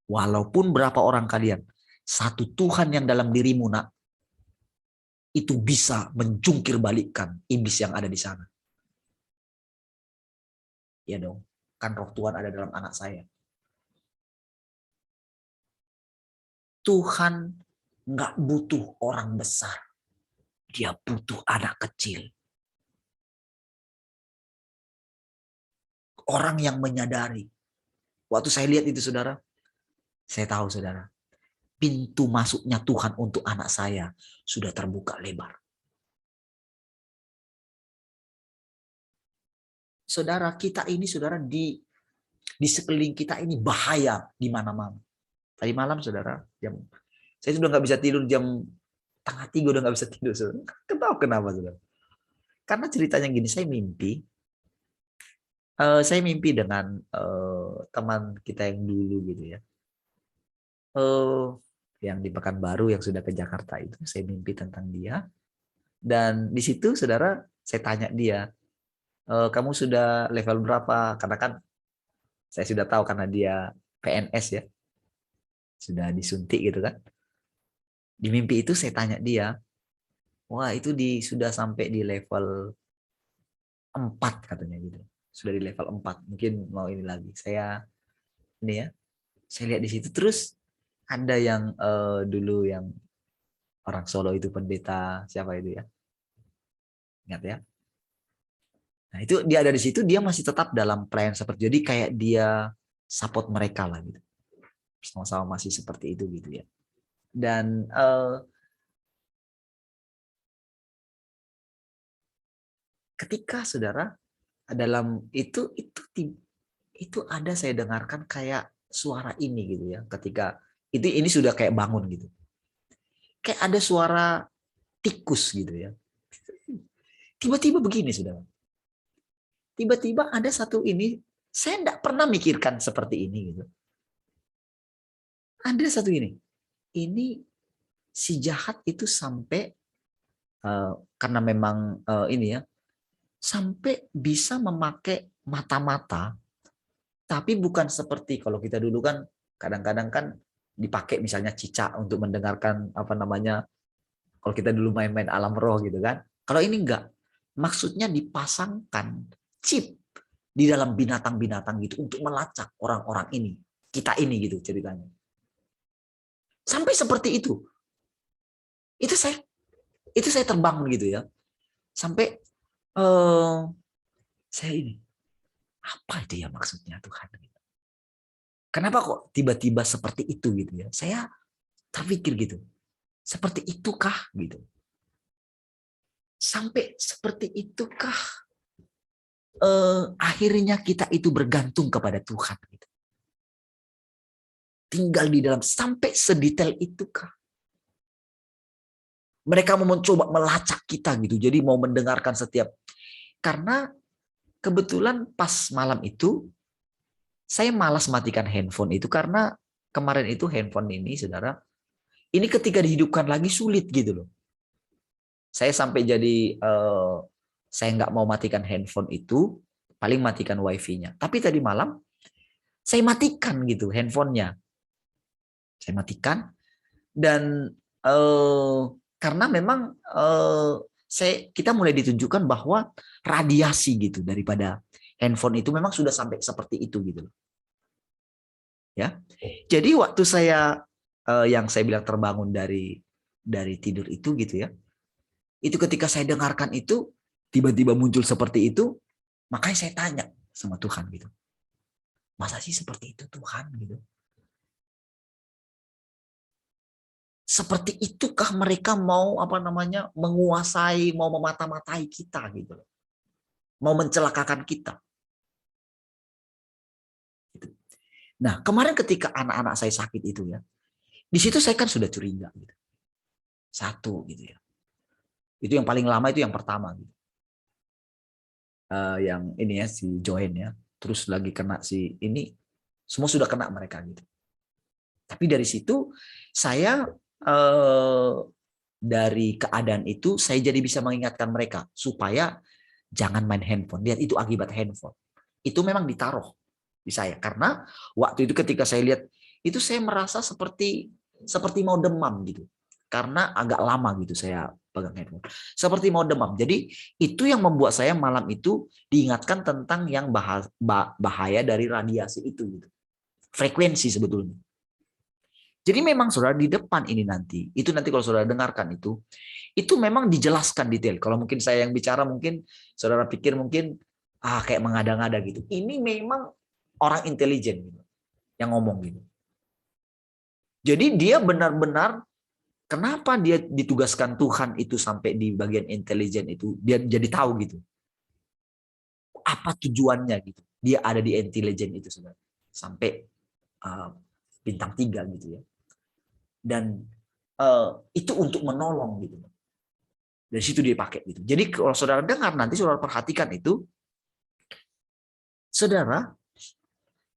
Walaupun berapa orang kalian, satu Tuhan yang dalam dirimu nak, itu bisa menjungkir balikkan iblis yang ada di sana. Ya dong, kan roh Tuhan ada dalam anak saya. Tuhan nggak butuh orang besar. Dia butuh anak kecil. Orang yang menyadari. Waktu saya lihat itu saudara, saya tahu saudara, pintu masuknya Tuhan untuk anak saya sudah terbuka lebar. Saudara, kita ini saudara di sekeliling kita ini bahaya di mana-mana. Tadi malam saudara, saya sudah nggak bisa tidur jam 2:30 udah nggak bisa tidur saudara. Kenapa saudara? Karena ceritanya gini, saya mimpi dengan teman kita yang dulu gitu ya. Yang di Pekanbaru yang sudah ke Jakarta itu, saya mimpi tentang dia. Dan di situ saudara, saya tanya dia, kamu sudah level berapa? Karena kan saya sudah tahu karena dia PNS ya, sudah disuntik gitu kan. Di mimpi itu saya tanya dia, wah itu sudah sampai di level 4 katanya gitu. Sudah di level 4, mungkin mau ini lagi. Saya lihat di situ terus ada yang dulu yang orang Solo itu pendeta siapa itu ya? Ingat ya? Nah, itu dia ada di situ, dia masih tetap dalam pelayanan seperti jadi kayak dia support mereka lah gitu. Sama-sama masih seperti itu gitu ya. Dan ketika saudara dalam itu ada saya dengarkan kayak suara ini gitu ya. Ketika ini sudah kayak bangun gitu. Kayak ada suara tikus gitu ya. Tiba-tiba begini, saudara. Tiba-tiba ada satu ini, saya tidak pernah mikirkan seperti ini gitu. Ada satu ini si jahat itu sampai karena memang ini ya, sampai bisa memakai mata-mata, tapi bukan seperti kalau kita dulu kan kadang-kadang kan dipakai misalnya cicak untuk mendengarkan apa namanya, kalau kita dulu main-main alam roh gitu kan. Kalau ini enggak, maksudnya dipasangkan chip di dalam binatang-binatang gitu untuk melacak orang-orang ini, kita ini gitu ceritanya. Sampai seperti itu. Itu saya terbangun gitu ya. Sampai saya ini, apa itu ya maksudnya Tuhan? Kenapa kok tiba-tiba seperti itu gitu ya? Saya terpikir gitu. Seperti itukah gitu? Sampai seperti itukah akhirnya kita itu bergantung kepada Tuhan gitu. Tinggal di dalam, sampai sedetail itukah? Mereka mau mencoba melacak kita gitu. Jadi mau mendengarkan setiap, karena kebetulan pas malam itu saya malas matikan handphone itu karena kemarin itu handphone ini, saudara, ini ketika dihidupkan lagi sulit gitu loh. Saya sampai jadi saya nggak mau matikan handphone itu, paling matikan wifi-nya. Tapi tadi malam saya matikan gitu handphonenya. Saya matikan dan karena memang kita mulai ditunjukkan bahwa radiasi gitu daripada handphone itu memang sudah sampai seperti itu gitu loh. Ya. Jadi waktu saya yang saya bilang terbangun dari tidur itu gitu ya. Itu ketika saya dengarkan itu tiba-tiba muncul seperti itu, makanya saya tanya sama Tuhan gitu. Masa sih seperti itu Tuhan gitu? Seperti itukah mereka mau apa namanya menguasai, mau memata-matai kita gitu loh. Mau mencelakakan kita. Nah, kemarin ketika anak-anak saya sakit itu ya, di situ saya kan sudah curiga gitu. Satu gitu ya. Itu yang paling lama itu yang pertama gitu. Yang ini ya si Joen ya, terus lagi kena si ini, semua sudah kena mereka gitu. Tapi dari situ saya dari keadaan itu saya jadi bisa mengingatkan mereka supaya jangan main handphone. Lihat itu akibat handphone. Itu memang ditaruh di saya karena waktu itu ketika saya lihat itu saya merasa seperti mau demam gitu. Karena agak lama gitu saya pegang handphone. Seperti mau demam. Jadi itu yang membuat saya malam itu diingatkan tentang yang bahaya dari radiasi itu gitu. Frekuensi sebetulnya. Jadi memang saudara di depan ini nanti, itu nanti kalau saudara dengarkan itu memang dijelaskan detail. Kalau mungkin saya yang bicara mungkin saudara pikir mungkin kayak mengada-ngada gitu. Ini memang orang intelijen gitu, yang ngomong gitu. Jadi dia benar-benar kenapa dia ditugaskan Tuhan itu sampai di bagian intelijen itu, dia jadi tahu gitu. Apa tujuannya gitu. Dia ada di intelijen itu saudara. Sampai bintang 3 gitu ya. Dan itu untuk menolong gitu. Dari situ dia pakai gitu. Jadi kalau saudara dengar nanti saudara perhatikan itu, saudara,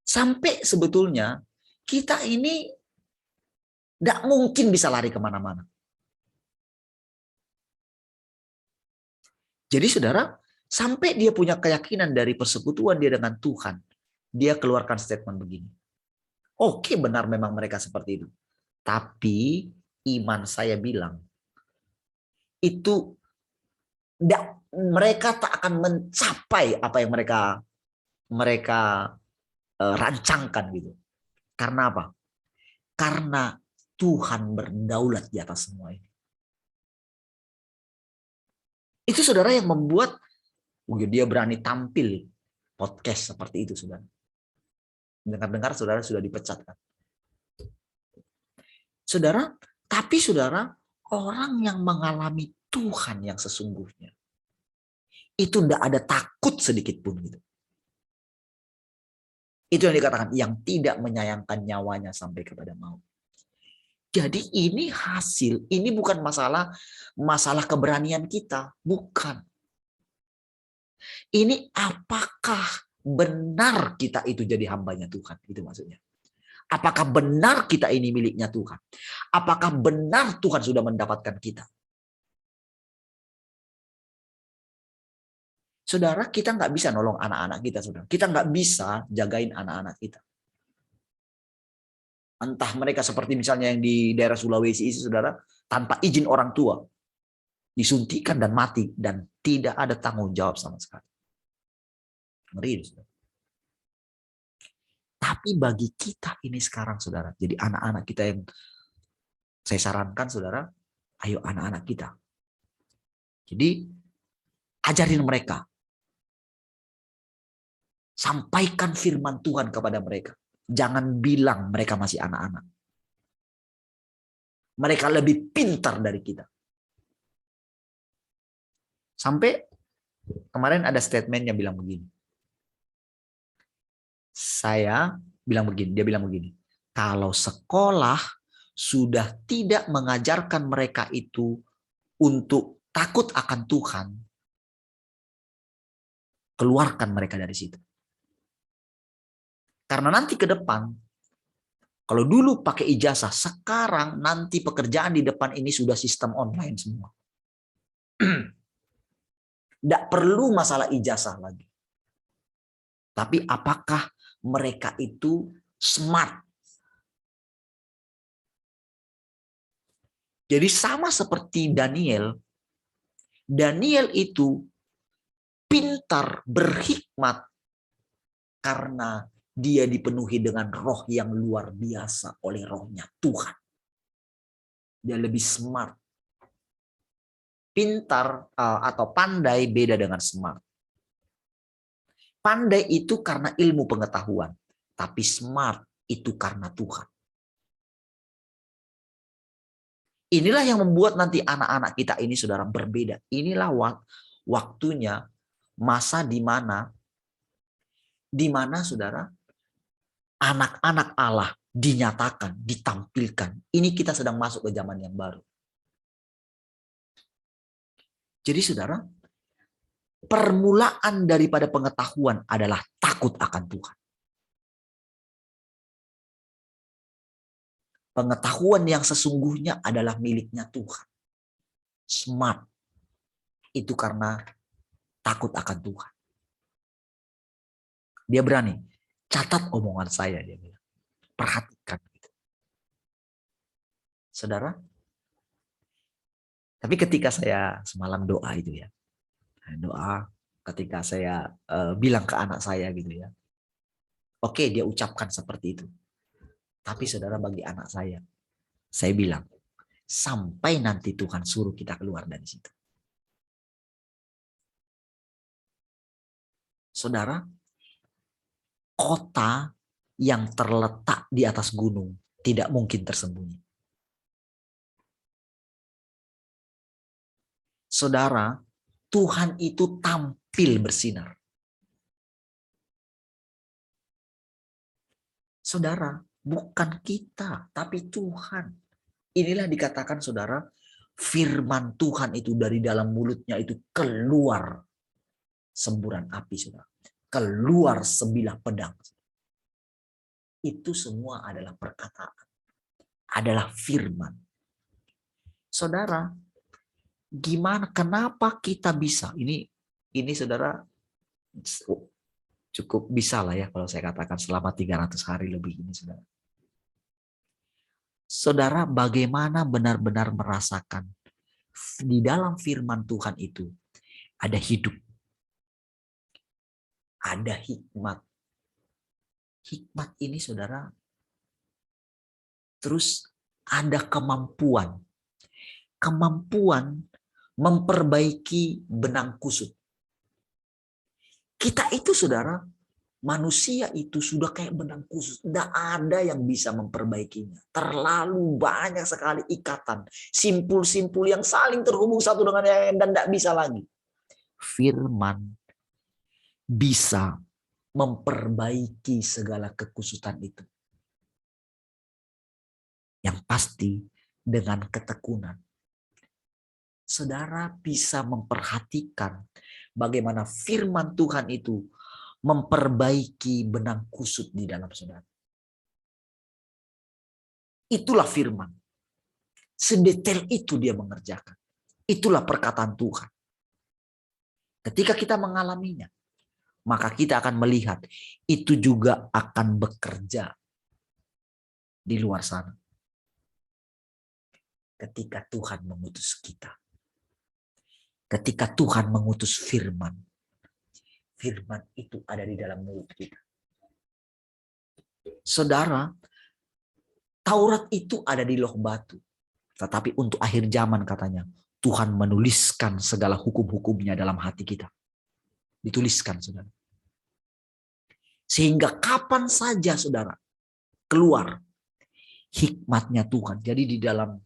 sampai sebetulnya kita ini tidak mungkin bisa lari kemana-mana. Jadi saudara, sampai dia punya keyakinan dari persekutuan dia dengan Tuhan, dia keluarkan statement begini. Oke, benar memang mereka seperti itu. Tapi iman saya bilang, itu mereka tak akan mencapai apa yang mereka rancangkan gitu. Karena apa? Karena Tuhan berdaulat di atas semua ini. Itu saudara yang membuat dia berani tampil podcast seperti itu, saudara. Dengar-dengar saudara sudah dipecat kan. Saudara, tapi saudara, orang yang mengalami Tuhan yang sesungguhnya, itu tidak ada takut sedikit pun gitu. Itu yang dikatakan, yang tidak menyayangkan nyawanya sampai kepada maut. Jadi ini hasil, ini bukan masalah keberanian kita, bukan. Ini apakah benar kita itu jadi hambanya Tuhan, itu maksudnya. Apakah benar kita ini miliknya Tuhan? Apakah benar Tuhan sudah mendapatkan kita? Saudara, kita nggak bisa nolong anak-anak kita, saudara. Kita nggak bisa jagain anak-anak kita. Entah mereka seperti misalnya yang di daerah Sulawesi itu, saudara, tanpa izin orang tua, disuntikan dan mati, dan tidak ada tanggung jawab sama sekali. Ngeri, saudara. Tapi bagi kita ini sekarang, saudara, jadi anak-anak kita yang saya sarankan, saudara, ayo anak-anak kita. Jadi ajarin mereka. Sampaikan firman Tuhan kepada mereka. Jangan bilang mereka masih anak-anak. Mereka lebih pintar dari kita. Sampai kemarin ada statement yang bilang begini. Dia bilang begini. Kalau sekolah sudah tidak mengajarkan mereka itu untuk takut akan Tuhan, keluarkan mereka dari situ. Karena nanti ke depan, kalau dulu pakai ijazah, sekarang nanti pekerjaan di depan ini sudah sistem online semua. Tidak perlu masalah ijazah lagi. Tapi apakah mereka itu smart? Jadi sama seperti Daniel. Daniel itu pintar, berhikmat, karena dia dipenuhi dengan roh yang luar biasa oleh rohnya Tuhan. Dia lebih smart. Pintar atau pandai beda dengan smart. Pandai itu karena ilmu pengetahuan. Tapi smart itu karena Tuhan. Inilah yang membuat nanti anak-anak kita ini, saudara, berbeda. Inilah waktunya, masa di mana saudara, anak-anak Allah dinyatakan, ditampilkan. Ini kita sedang masuk ke zaman yang baru. Jadi saudara, permulaan daripada pengetahuan adalah takut akan Tuhan. Pengetahuan yang sesungguhnya adalah miliknya Tuhan. Smart itu karena takut akan Tuhan. Dia berani, catat omongan saya, dia bilang. Perhatikan. Saudara, tapi ketika saya semalam doa itu ya, doa ketika saya bilang ke anak saya gitu ya, oke, dia ucapkan seperti itu. Tapi saudara, bagi anak saya bilang, sampai nanti Tuhan suruh kita keluar dari situ. Saudara, kota yang terletak di atas gunung tidak mungkin tersembunyi. Saudara, Tuhan itu tampil bersinar. Saudara, bukan kita, tapi Tuhan. Inilah dikatakan, saudara, firman Tuhan itu dari dalam mulutnya itu keluar semburan api, saudara. Keluar sebilah pedang. Itu semua adalah perkataan. Adalah firman. Saudara, gimana, kenapa kita bisa? Ini saudara, cukup bisa lah ya kalau saya katakan selama 300 hari lebih ini, saudara. Saudara, bagaimana benar-benar merasakan di dalam firman Tuhan itu ada hidup, ada hikmat. Hikmat ini, saudara, terus ada kemampuan memperbaiki benang kusut. Kita itu, saudara, manusia itu sudah kayak benang kusut. Tidak ada yang bisa memperbaikinya. Terlalu banyak sekali ikatan. Simpul-simpul yang saling terhubung satu dengan yang lain dan tidak bisa lagi. Firman bisa memperbaiki segala kekusutan itu. Yang pasti dengan ketekunan, saudara bisa memperhatikan bagaimana firman Tuhan itu memperbaiki benang kusut di dalam saudara. Itulah firman. Sedetail itu dia mengerjakan. Itulah perkataan Tuhan. Ketika kita mengalaminya, maka kita akan melihat itu juga akan bekerja di luar sana. Ketika Tuhan mengutus kita. Ketika Tuhan mengutus firman. Firman itu ada di dalam mulut kita. Saudara, Taurat itu ada di loh batu. Tetapi untuk akhir zaman katanya, Tuhan menuliskan segala hukum-hukumnya dalam hati kita. Dituliskan, saudara. Sehingga kapan saja, saudara, keluar hikmatnya Tuhan. Jadi di dalam,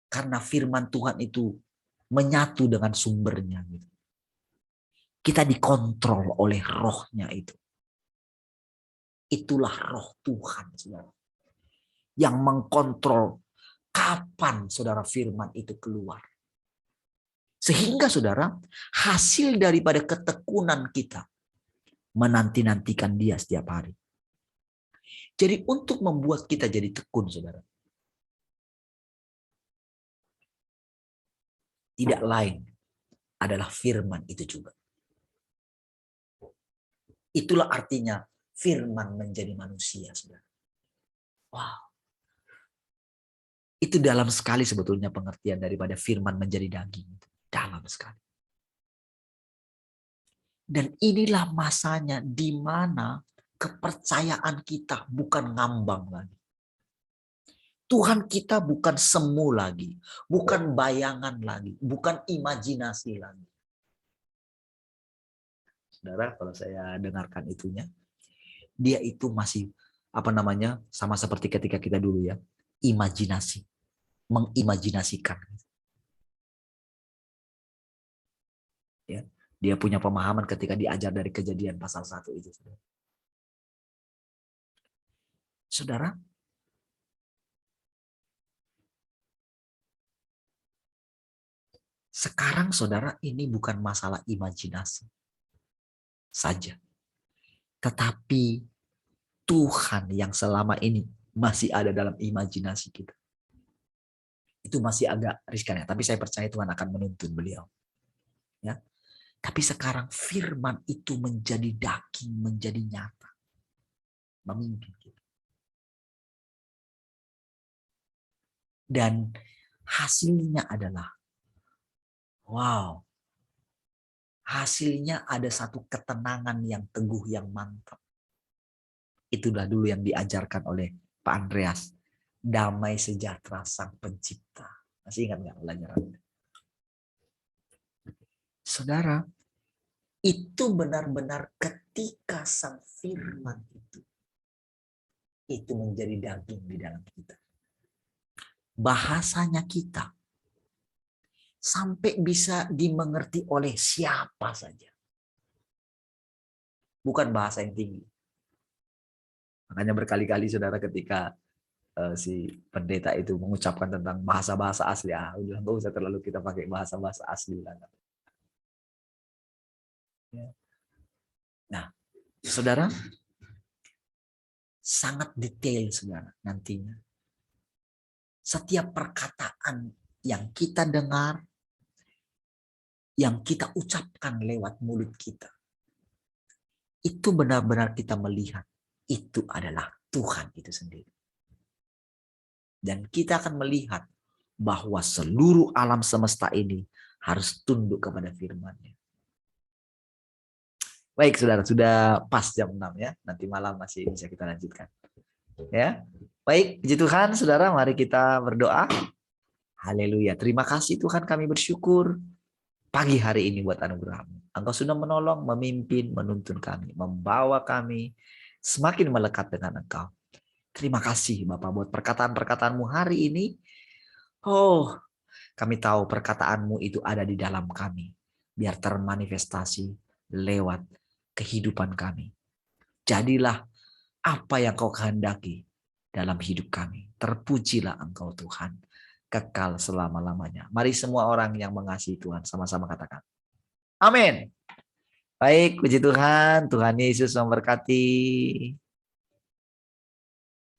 karena firman Tuhan itu menyatu dengan sumbernya. Gitu. Kita dikontrol oleh rohnya itu. Itulah roh Tuhan, saudara. Yang mengkontrol kapan saudara firman itu keluar. Sehingga saudara, hasil daripada ketekunan kita menanti-nantikan dia setiap hari. Jadi untuk membuat kita jadi tekun, saudara, tidak lain adalah firman itu juga. Itulah artinya firman menjadi manusia, saudara. Wow. Itu dalam sekali sebetulnya pengertian daripada firman menjadi daging. Dalam sekali. Dan inilah masanya di mana kepercayaan kita bukan ngambang lagi. Tuhan kita bukan semu lagi. Bukan bayangan lagi. Bukan imajinasi lagi. Saudara, kalau saya dengarkan itunya, dia itu masih sama seperti ketika kita dulu ya, imajinasi, mengimajinasikan. Ya, dia punya pemahaman ketika diajar dari Kejadian pasal 1 itu. Saudara, sekarang saudara ini bukan masalah imajinasi saja. Tetapi Tuhan yang selama ini masih ada dalam imajinasi kita. Itu masih agak riskan ya, tapi saya percaya Tuhan akan menuntun beliau. Ya. Tapi sekarang firman itu menjadi daging, menjadi nyata. Memimpin kita. Dan hasilnya adalah, wow, hasilnya ada satu ketenangan yang teguh, yang mantap. Itulah dulu yang diajarkan oleh Pak Andreas. Damai sejahtera sang pencipta. Masih ingat nggak pelajaran? Saudara, itu benar-benar ketika sang firman itu menjadi daging di dalam kita. Bahasanya kita sampai bisa dimengerti oleh siapa saja. Bukan bahasa yang tinggi. Makanya berkali-kali saudara ketika si pendeta itu mengucapkan tentang bahasa-bahasa asli, udah nggak usah terlalu kita pakai bahasa-bahasa asli. Nah, saudara, sangat detail saudara nantinya. Setiap perkataan yang kita dengar, yang kita ucapkan lewat mulut kita, itu benar-benar kita melihat itu adalah Tuhan itu sendiri. Dan kita akan melihat bahwa seluruh alam semesta ini harus tunduk kepada firman-Nya. Baik saudara, sudah pas jam 6 ya. Nanti malam masih bisa kita lanjutkan. Ya. Baik, puji Tuhan saudara, mari kita berdoa. Haleluya. Terima kasih Tuhan, kami bersyukur pagi hari ini buat anugerah-Mu. Engkau sudah menolong, memimpin, menuntun kami, membawa kami semakin melekat dengan Engkau. Terima kasih Bapak buat perkataan-perkataan-Mu hari ini. Oh, kami tahu perkataan-Mu itu ada di dalam kami. Biar termanifestasi lewat kehidupan kami. Jadilah apa yang Kau kehendaki dalam hidup kami. Terpujilah Engkau Tuhan, kekal selama-lamanya. Mari semua orang yang mengasihi Tuhan sama-sama katakan. Amin. Baik, puji Tuhan. Tuhan Yesus memberkati.